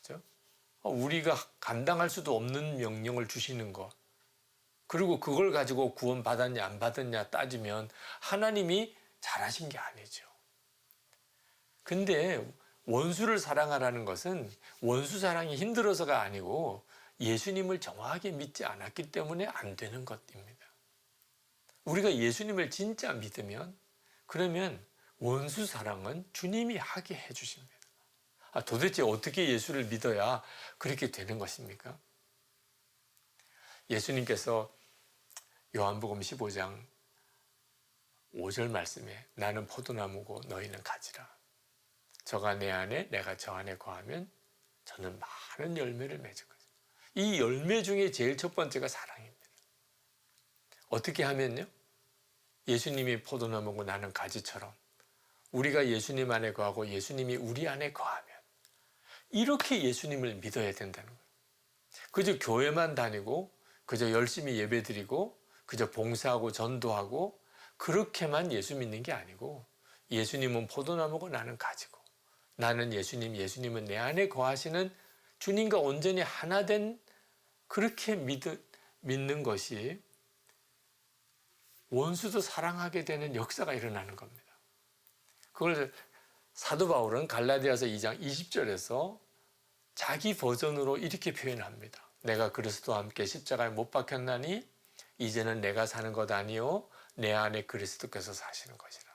그렇죠? 우리가 감당할 수도 없는 명령을 주시는 것, 그리고 그걸 가지고 구원 받았냐 안 받았냐 따지면 하나님이 잘하신 게 아니죠. 근데 원수를 사랑하라는 것은 원수 사랑이 힘들어서가 아니고 예수님을 정확하게 믿지 않았기 때문에 안 되는 것입니다. 우리가 예수님을 진짜 믿으면 그러면 원수 사랑은 주님이 하게 해주십니다. 도대체 어떻게 예수를 믿어야 그렇게 되는 것입니까? 예수님께서 요한복음 15장 5절 말씀에 나는 포도나무고 너희는 가지라. 저가 내 안에 내가 저 안에 거하면 저는 많은 열매를 맺을 거죠. 이 열매 중에 제일 첫 번째가 사랑입니다. 어떻게 하면요? 예수님이 포도나무고 나는 가지처럼 우리가 예수님 안에 거하고 예수님이 우리 안에 거하면 이렇게 예수님을 믿어야 된다는 거예요. 그저 교회만 다니고 그저 열심히 예배드리고 그저 봉사하고 전도하고 그렇게만 예수 믿는 게 아니고 예수님은 포도나무고 나는 가지고 나는 예수님, 예수님은 내 안에 거하시는 주님과 온전히 하나 된 그렇게 믿는 것이 원수도 사랑하게 되는 역사가 일어나는 겁니다. 그걸 사도 바울은 갈라디아서 2장 20절에서 자기 버전으로 이렇게 표현합니다. 내가 그리스도와 함께 십자가에 못 박혔나니 이제는 내가 사는 것 아니요 내 안에 그리스도께서 사시는 것이라.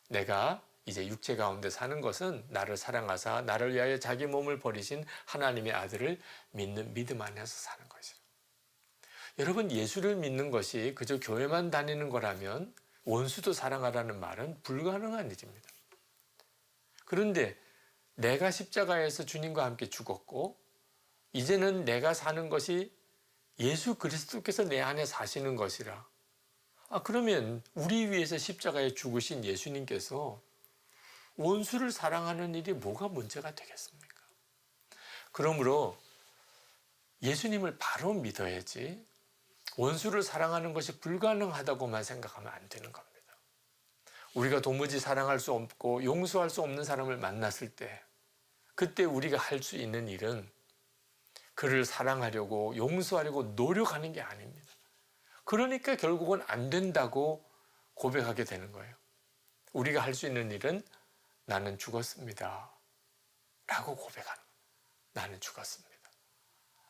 내가 이제 육체 가운데 사는 것은 나를 사랑하사 나를 위하여 자기 몸을 버리신 하나님의 아들을 믿는 믿음 안에서 사는 것이라. 여러분, 예수를 믿는 것이 그저 교회만 다니는 거라면 원수도 사랑하라는 말은 불가능한 일입니다. 그런데 내가 십자가에서 주님과 함께 죽었고 이제는 내가 사는 것이 예수 그리스도께서 내 안에 사시는 것이라. 그러면 우리 위해서 십자가에 죽으신 예수님께서 원수를 사랑하는 일이 뭐가 문제가 되겠습니까? 그러므로 예수님을 바로 믿어야지 원수를 사랑하는 것이 불가능하다고만 생각하면 안 되는 겁니다. 우리가 도무지 사랑할 수 없고 용서할 수 없는 사람을 만났을 때 그때 우리가 할 수 있는 일은 그를 사랑하려고 용서하려고 노력하는 게 아닙니다. 그러니까 결국은 안 된다고 고백하게 되는 거예요. 우리가 할 수 있는 일은 나는 죽었습니다 라고 고백하는 거예요. 나는 죽었습니다.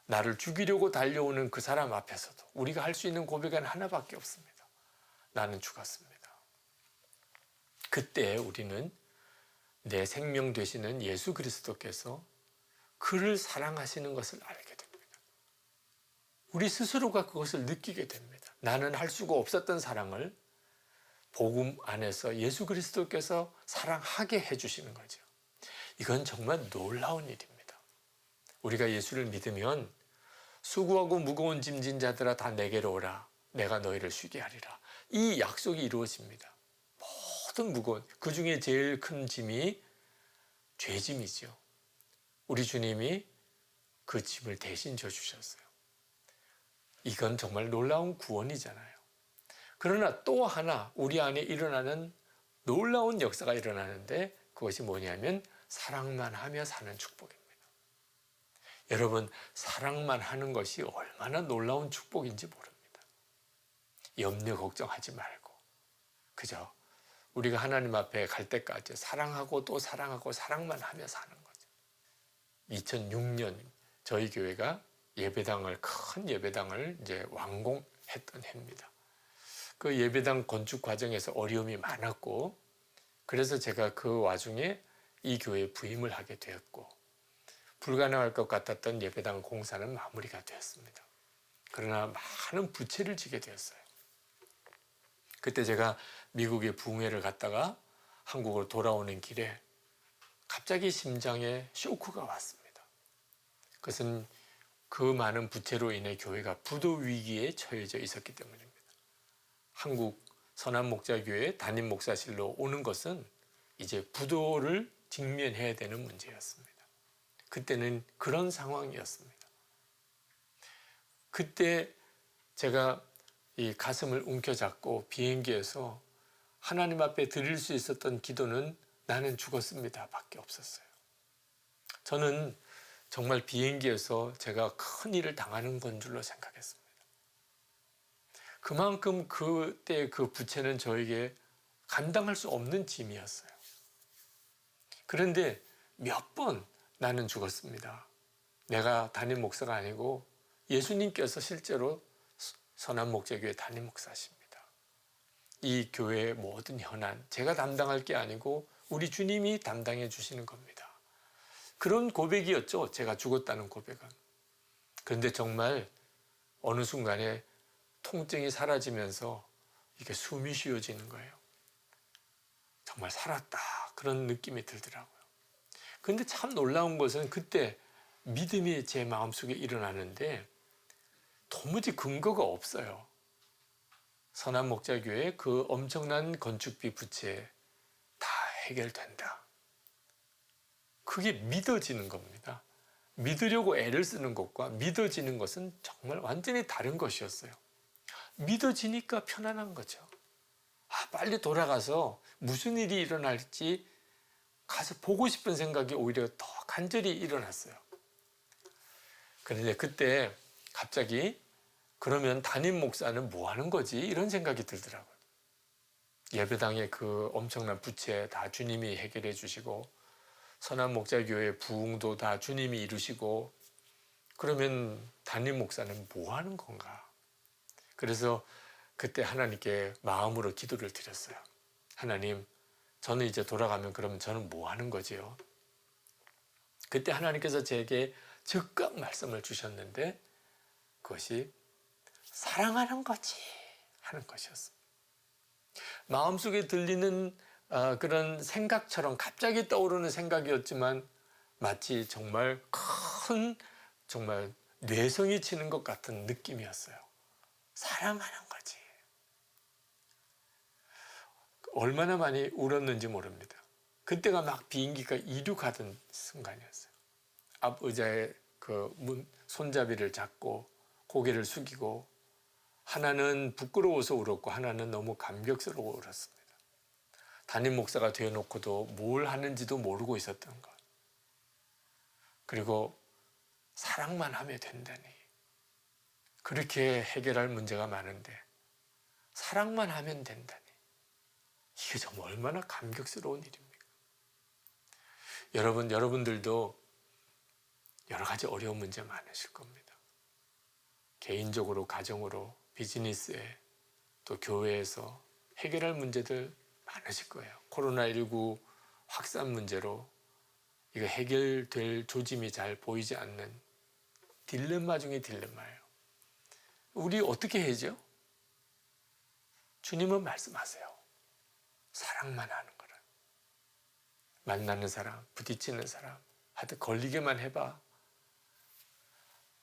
나를 죽이려고 달려오는 그 사람 앞에서도 우리가 할 수 있는 고백은 하나밖에 없습니다. 나는 죽었습니다. 그때 우리는 내 생명 되시는 예수 그리스도께서 그를 사랑하시는 것을 알게 됩니다. 우리 스스로가 그것을 느끼게 됩니다. 나는 할 수가 없었던 사랑을 복음 안에서 예수 그리스도께서 사랑하게 해주시는 거죠. 이건 정말 놀라운 일입니다. 우리가 예수를 믿으면 수고하고 무거운 짐진 자들아 다 내게로 오라. 내가 너희를 쉬게 하리라. 이 약속이 이루어집니다. 모든 무거운, 그 중에 제일 큰 짐이 죄짐이죠. 우리 주님이 그 짐을 대신 져주셨어요. 이건 정말 놀라운 구원이잖아요. 그러나 또 하나 우리 안에 일어나는 놀라운 역사가 일어나는데 그것이 뭐냐면 사랑만 하며 사는 축복입니다. 여러분, 사랑만 하는 것이 얼마나 놀라운 축복인지 모릅니다. 염려 걱정하지 말고 그저 우리가 하나님 앞에 갈 때까지 사랑하고 또 사랑하고 사랑만 하며 사는 거죠. 2006년 저희 교회가 큰 예배당을 이제 완공했던 해입니다. 그 예배당 건축 과정에서 어려움이 많았고 그래서 제가 그 와중에 이 교회에 부임을 하게 되었고 불가능할 것 같았던 예배당 공사는 마무리가 되었습니다. 그러나 많은 부채를 지게 되었어요. 그때 제가 미국에 부흥회를 갔다가 한국으로 돌아오는 길에 갑자기 심장에 쇼크가 왔습니다. 그것은 그 많은 부채로 인해 교회가 부도 위기에 처해져 있었기 때문입니다. 한국 선한목자교회 담임 목사실로 오는 것은 이제 부도를 직면해야 되는 문제였습니다. 그때는 그런 상황이었습니다. 그때 제가 이 가슴을 움켜잡고 비행기에서 하나님 앞에 드릴 수 있었던 기도는 나는 죽었습니다 밖에 없었어요. 저는 정말 비행기에서 제가 큰 일을 당하는 건 줄로 생각했습니다. 그만큼 그때 그 부채는 저에게 감당할 수 없는 짐이었어요. 그런데 몇 번 나는 죽었습니다. 내가 담임 목사가 아니고 예수님께서 실제로 선한목자교회 담임 목사십니다. 이 교회의 모든 현안 제가 담당할 게 아니고 우리 주님이 담당해 주시는 겁니다. 그런 고백이었죠. 제가 죽었다는 고백은. 그런데 정말 어느 순간에 통증이 사라지면서 이게 숨이 쉬어지는 거예요. 정말 살았다 그런 느낌이 들더라고요. 근데 참 놀라운 것은 그때 믿음이 제 마음속에 일어나는데 도무지 근거가 없어요. 선한목자교회 그 엄청난 건축비 부채 다 해결된다. 그게 믿어지는 겁니다. 믿으려고 애를 쓰는 것과 믿어지는 것은 정말 완전히 다른 것이었어요. 믿어지니까 편안한 거죠. 빨리 돌아가서 무슨 일이 일어날지 가서 보고 싶은 생각이 오히려 더 간절히 일어났어요. 그런데 그때 갑자기 그러면 담임 목사는 뭐 하는 거지? 이런 생각이 들더라고요. 예배당의 그 엄청난 부채 다 주님이 해결해 주시고 선한목자교회 부흥도 다 주님이 이루시고 그러면 담임 목사는 뭐 하는 건가? 그래서 그때 하나님께 마음으로 기도를 드렸어요. 하나님, 저는 이제 돌아가면 그러면 저는 뭐 하는 거지요? 그때 하나님께서 제게 즉각 말씀을 주셨는데 그것이 사랑하는 거지 하는 것이었습니다. 마음속에 들리는 그런 생각처럼 갑자기 떠오르는 생각이었지만 마치 정말 큰 정말 뇌성이 치는 것 같은 느낌이었어요. 사랑하는 거지. 얼마나 많이 울었는지 모릅니다. 그때가 막 비행기가 이륙하던 순간이었어요. 앞 의자에 그 손잡이를 잡고 고개를 숙이고 하나는 부끄러워서 울었고 하나는 너무 감격스러워 울었습니다. 담임 목사가 되어놓고도 뭘 하는지도 모르고 있었던 것. 그리고 사랑만 하면 된다니. 그렇게 해결할 문제가 많은데 사랑만 하면 된다니. 이게 정말 얼마나 감격스러운 일입니까? 여러분들도 여러 가지 어려운 문제 많으실 겁니다. 개인적으로, 가정으로, 비즈니스에, 또 교회에서 해결할 문제들 많으실 거예요. 코로나19 확산 문제로 이거 해결될 조짐이 잘 보이지 않는 딜레마 중에 딜레마예요. 우리 어떻게 해야죠? 주님은 말씀하세요. 사랑만 하는 거라. 만나는 사람, 부딪히는 사람, 하여튼 걸리게만 해봐.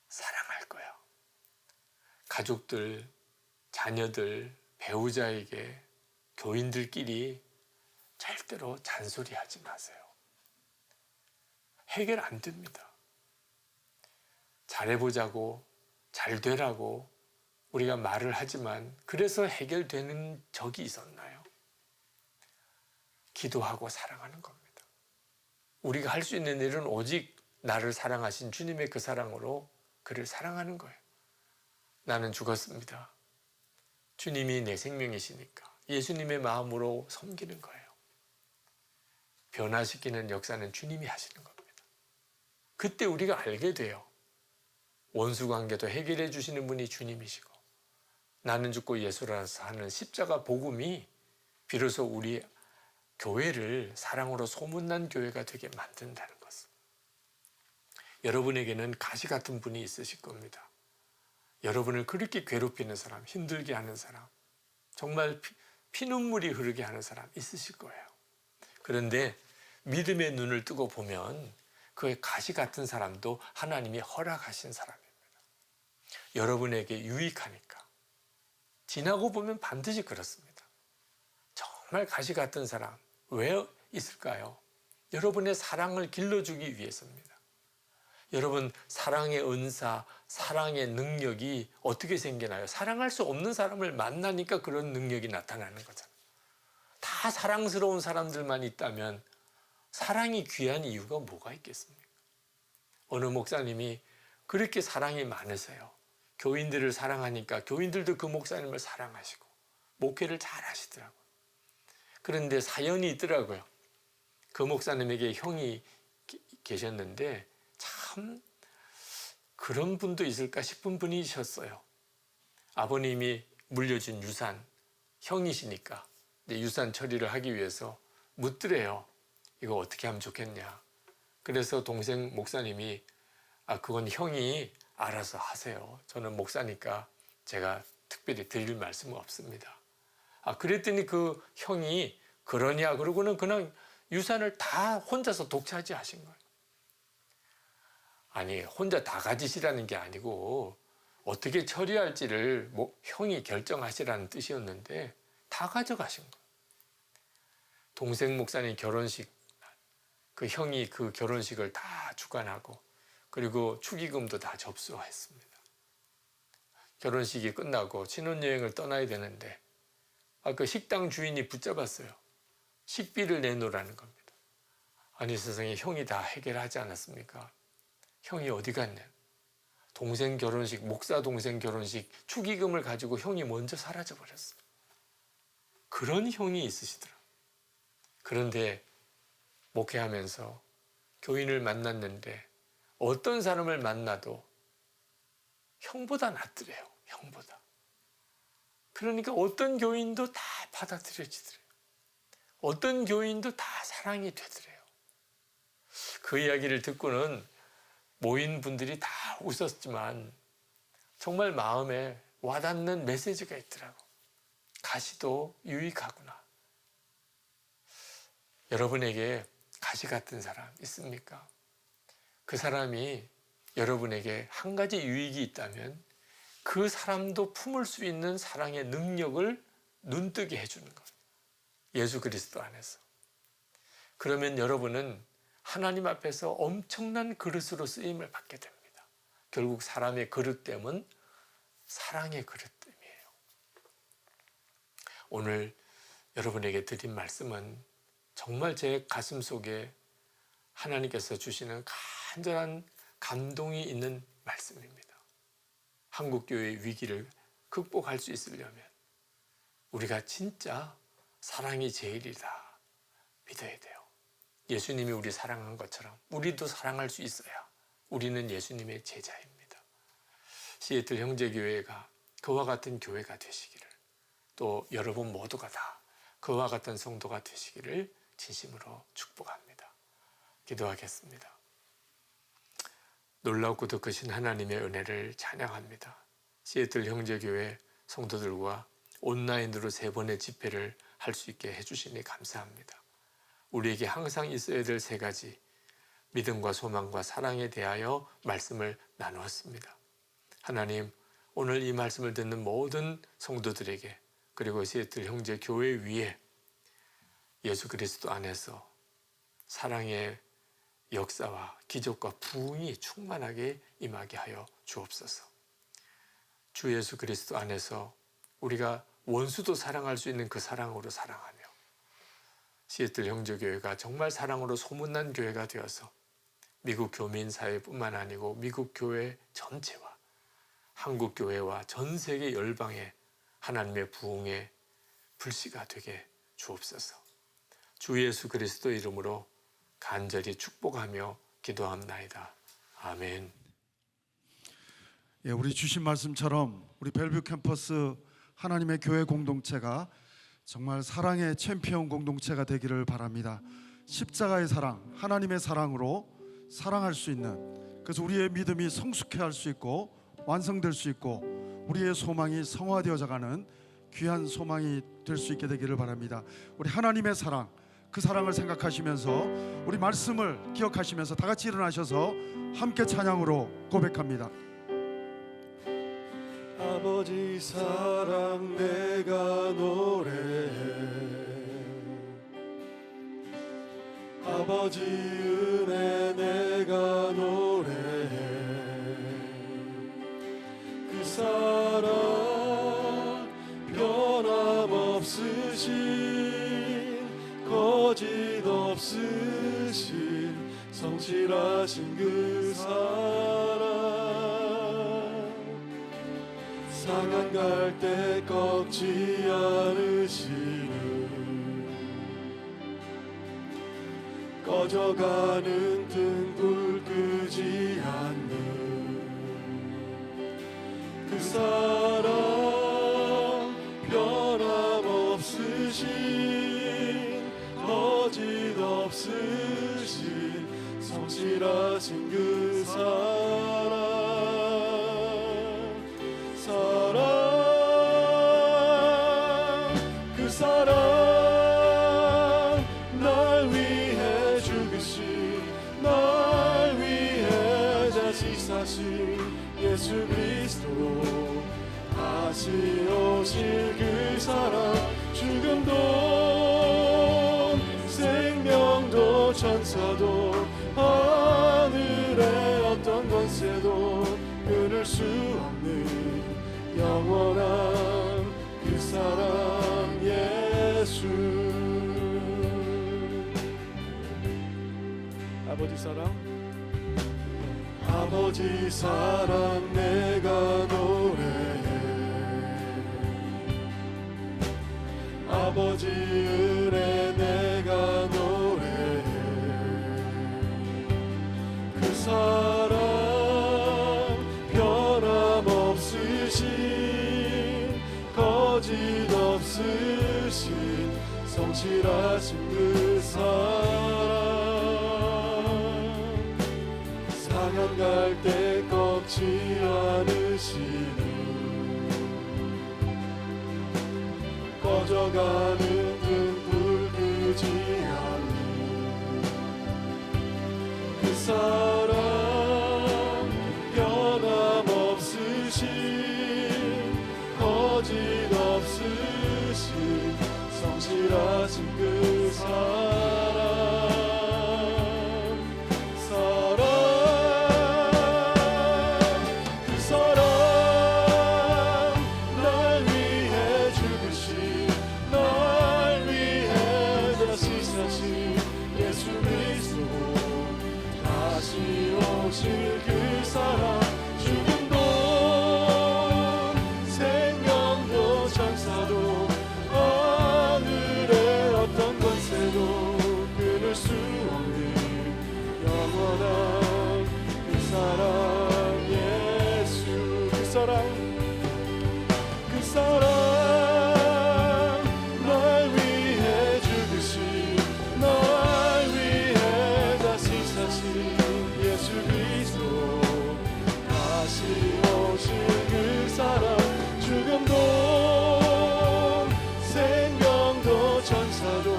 사랑할 거야. 가족들, 자녀들, 배우자에게, 교인들끼리 절대로 잔소리하지 마세요. 해결 안 됩니다. 잘해보자고, 잘 되라고 우리가 말을 하지만 그래서 해결되는 적이 있었나요? 기도하고 사랑하는 겁니다. 우리가 할 수 있는 일은 오직 나를 사랑하신 주님의 그 사랑으로 그를 사랑하는 거예요. 나는 죽었습니다. 주님이 내 생명이시니까 예수님의 마음으로 섬기는 거예요. 변화시키는 역사는 주님이 하시는 겁니다. 그때 우리가 알게 돼요. 원수관계도 해결해 주시는 분이 주님이시고 나는 죽고 예수라서 하는 십자가 복음이 비로소 우리 교회를 사랑으로 소문난 교회가 되게 만든다는 것을. 여러분에게는 가시 같은 분이 있으실 겁니다. 여러분을 그렇게 괴롭히는 사람, 힘들게 하는 사람, 정말 피눈물이 흐르게 하는 사람 있으실 거예요. 그런데 믿음의 눈을 뜨고 보면 그 가시 같은 사람도 하나님이 허락하신 사람입니다. 여러분에게 유익하니까. 지나고 보면 반드시 그렇습니다. 정말 가시 같은 사람 왜 있을까요? 여러분의 사랑을 길러주기 위해서입니다. 여러분 사랑의 은사, 사랑의 능력이 어떻게 생기나요? 사랑할 수 없는 사람을 만나니까 그런 능력이 나타나는 거잖아요. 다 사랑스러운 사람들만 있다면 사랑이 귀한 이유가 뭐가 있겠습니까? 어느 목사님이 그렇게 사랑이 많으세요. 교인들을 사랑하니까 교인들도 그 목사님을 사랑하시고 목회를 잘 하시더라고요. 그런데 사연이 있더라고요. 그 목사님에게 형이 계셨는데 참 그런 분도 있을까 싶은 분이셨어요. 아버님이 물려준 유산, 형이시니까 유산 처리를 하기 위해서 묻더래요. 이거 어떻게 하면 좋겠냐. 그래서 동생 목사님이 그건 형이 알아서 하세요. 저는 목사니까 제가 특별히 드릴 말씀은 없습니다. 그랬더니 그 형이 그러냐 그러고는 그냥 유산을 다 혼자서 독차지하신 거예요. 아니, 혼자 다 가지시라는 게 아니고 어떻게 처리할지를 형이 결정하시라는 뜻이었는데 다 가져가신 거예요. 동생 목사님 결혼식, 그 형이 그 결혼식을 다 주관하고 그리고 축의금도 다 접수했습니다. 결혼식이 끝나고 신혼여행을 떠나야 되는데 그 식당 주인이 붙잡았어요. 식비를 내놓으라는 겁니다. 아니, 세상에, 형이 다 해결하지 않았습니까? 형이 어디 갔냐? 동생 결혼식, 목사 동생 결혼식 축의금을 가지고 형이 먼저 사라져버렸어요. 그런 형이 있으시더라고요. 그런데 목회하면서 교인을 만났는데 어떤 사람을 만나도 형보다 낫더래요. 형보다. 그러니까 어떤 교인도 다 받아들여지더래요. 어떤 교인도 다 사랑이 되더래요. 그 이야기를 듣고는 모인 분들이 다 웃었지만 정말 마음에 와닿는 메시지가 있더라고. 가시도 유익하구나. 여러분에게 가시 같은 사람 있습니까? 그 사람이 여러분에게 한 가지 유익이 있다면 그 사람도 품을 수 있는 사랑의 능력을 눈뜨게 해주는 거예요. 예수 그리스도 안에서. 그러면 여러분은 하나님 앞에서 엄청난 그릇으로 쓰임을 받게 됩니다. 결국 사람의 그릇됨은 사랑의 그릇됨이에요. 오늘 여러분에게 드린 말씀은 정말 제 가슴 속에 하나님께서 주시는 간절한 감동이 있는 말씀입니다. 한국교회의 위기를 극복할 수 있으려면 우리가 진짜 사랑이 제일이다 믿어야 돼요. 예수님이 우리 사랑한 것처럼 우리도 사랑할 수 있어야 우리는 예수님의 제자입니다. 시애틀 형제교회가 그와 같은 교회가 되시기를, 또 여러분 모두가 다 그와 같은 성도가 되시기를 진심으로 축복합니다. 기도하겠습니다. 놀랍고도 크신 하나님의 은혜를 찬양합니다. 시애틀 형제교회 성도들과 온라인으로 3번의 집회를 할 수 있게 해주시니 감사합니다. 우리에게 항상 있어야 될 3가지, 믿음과 소망과 사랑에 대하여 말씀을 나누었습니다. 하나님, 오늘 이 말씀을 듣는 모든 성도들에게, 그리고 시애틀 형제 교회 위에 예수 그리스도 안에서 사랑의 역사와 기적과 부흥이 충만하게 임하게 하여 주옵소서. 주 예수 그리스도 안에서 우리가 원수도 사랑할 수 있는 그 사랑으로 사랑하며 시애틀 형제교회가 정말 사랑으로 소문난 교회가 되어서 미국 교민 사회뿐만 아니고 미국 교회 전체와 한국 교회와 전 세계 열방에 하나님의 부흥의 불씨가 되게 주옵소서. 주 예수 그리스도 이름으로 간절히 축복하며 기도합나이다. 아멘. 예, 우리 주신 말씀처럼 우리 벨뷰 캠퍼스 하나님의 교회 공동체가 정말 사랑의 챔피언 공동체가 되기를 바랍니다. 십자가의 사랑, 하나님의 사랑으로 사랑할 수 있는, 그래서 우리의 믿음이 성숙해 할 수 있고 완성될 수 있고 우리의 소망이 성화되어져 가는 귀한 소망이 될 수 있게 되기를 바랍니다. 우리 하나님의 사랑, 그 사랑을 생각하시면서 우리 말씀을 기억하시면서 다 같이 일어나셔서 함께 찬양으로 고백합니다. 아버지 사랑 내가 노래해, 아버지 은혜 내가 노래해. 그 사랑 변함없으신, 거짓 없으신, 성실하신 그 사랑, 상한 갈대 꺾지 않으시는, 꺼져가는 등불 끄지 않는 그 사랑, 변함없으신, 거짓 없으신, 성실하신 그 사랑, 사랑, 그 사신 예수 그리스도 다시 오실 그 사랑 죽음도 생명도 천사도 하늘의 어떤 권세도 끊을 수 없는 영원한 그 사랑 예수 아버지 사랑 아버지 사랑 내가 노래해 아버지 은혜 내가 노래해 그 사랑 변함없으신 거짓 없으신 성실하신 그 사랑 상한 갈 때 꺾지 않으시는 꺼져가는 등불 끄지 않는 그 사랑 변함없으신 거짓 없으신 성실하신 그 사랑 그 사랑 죽음도 생명도 천사도 하늘의 어떤 권세도 끊을 수 없는 영원한 그 사랑 예수 그 사랑 날 위해 죽으신 날 위해 다시 사신 예수 그리스도 다시 오실 그 사랑 죽음도 생명도 천사도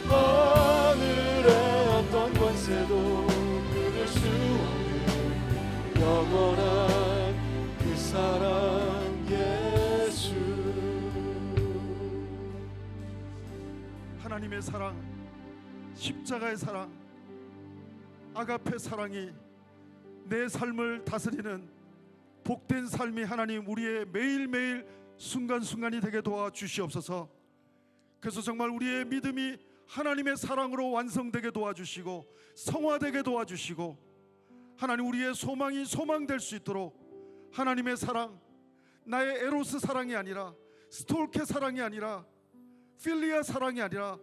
하늘의 어떤 권세도 끊을 수 없는 영원한 그 사랑 예수 하나님의 사랑, 십자가의 사랑, 아가페 사랑이 내 삶을 다스리는 복된 삶이 하나님 우리의 매일매일 순간순간이 되게 도와주시옵소서. 그래서 정말 우리의 믿음이 하나님의 사랑으로 완성되게 도와주시고 성화되게 도와주시고 하나님 우리의 소망이 소망될 수 있도록 하나님의 사랑, 나의 에로스 사랑이 아니라 스톨케 사랑이 아니라 필리아 사랑이 아니라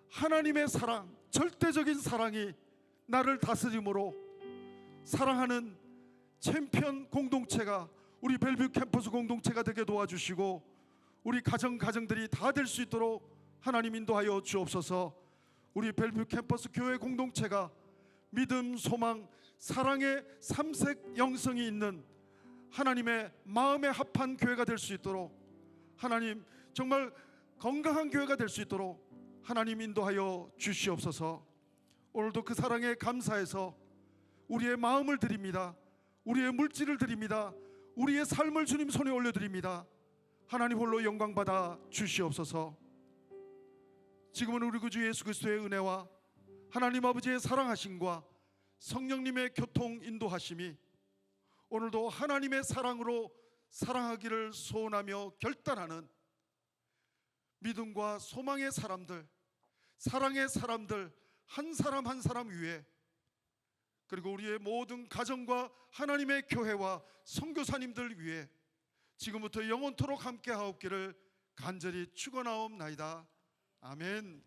하나님의 사랑, 절대적인 사랑이 나를 다스림으로 사랑하는 챔피언 공동체가 우리 벨뷰 캠퍼스 공동체가 되게 도와주시고 우리 가정들이 다 될 수 있도록 하나님 인도하여 주옵소서. 우리 벨뷰 캠퍼스 교회 공동체가 믿음, 소망, 사랑의 삼색 영성이 있는 하나님의 마음에 합한 교회가 될 수 있도록 하나님 정말 건강한 교회가 될 수 있도록 하나님 인도하여 주시옵소서. 오늘도 그 사랑에 감사해서 우리의 마음을 드립니다. 우리의 물질을 드립니다. 우리의 삶을 주님 손에 올려드립니다. 하나님 홀로 영광받아 주시옵소서. 지금은 우리 구주 예수 그리스도의 은혜와 하나님 아버지의 사랑하심과 성령님의 교통 인도하심이 오늘도 하나님의 사랑으로 사랑하기를 소원하며 결단하는 믿음과 소망의 사람들, 사랑의 사람들 한 사람 한 사람 위에, 그리고 우리의 모든 가정과 하나님의 교회와 선교사님들 위에 지금부터 영원토록 함께 하옵기를 간절히 축원하옵나이다. 아멘.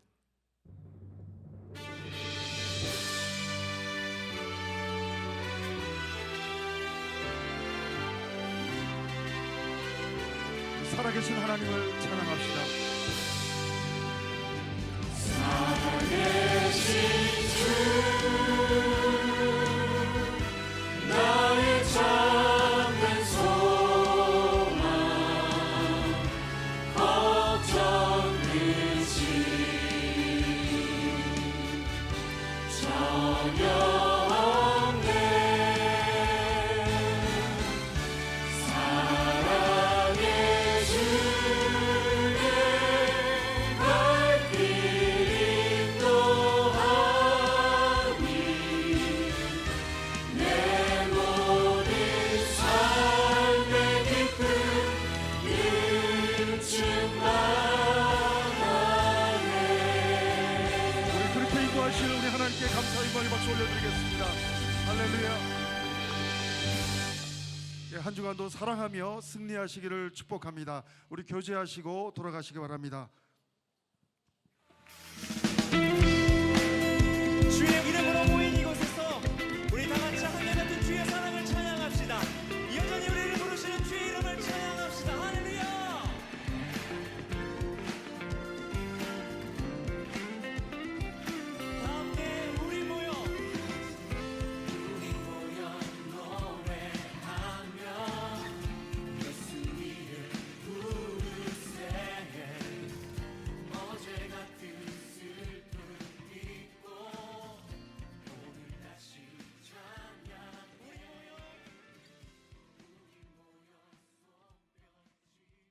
살아계신 하나님을 찬양합시다. 살아계신 나의 참된 소망 걱정 근심 전혀 없네 한 주간도 사랑하며 승리하시기를 축복합니다. 우리 교제하시고 돌아가시기 바랍니다. 주의 이름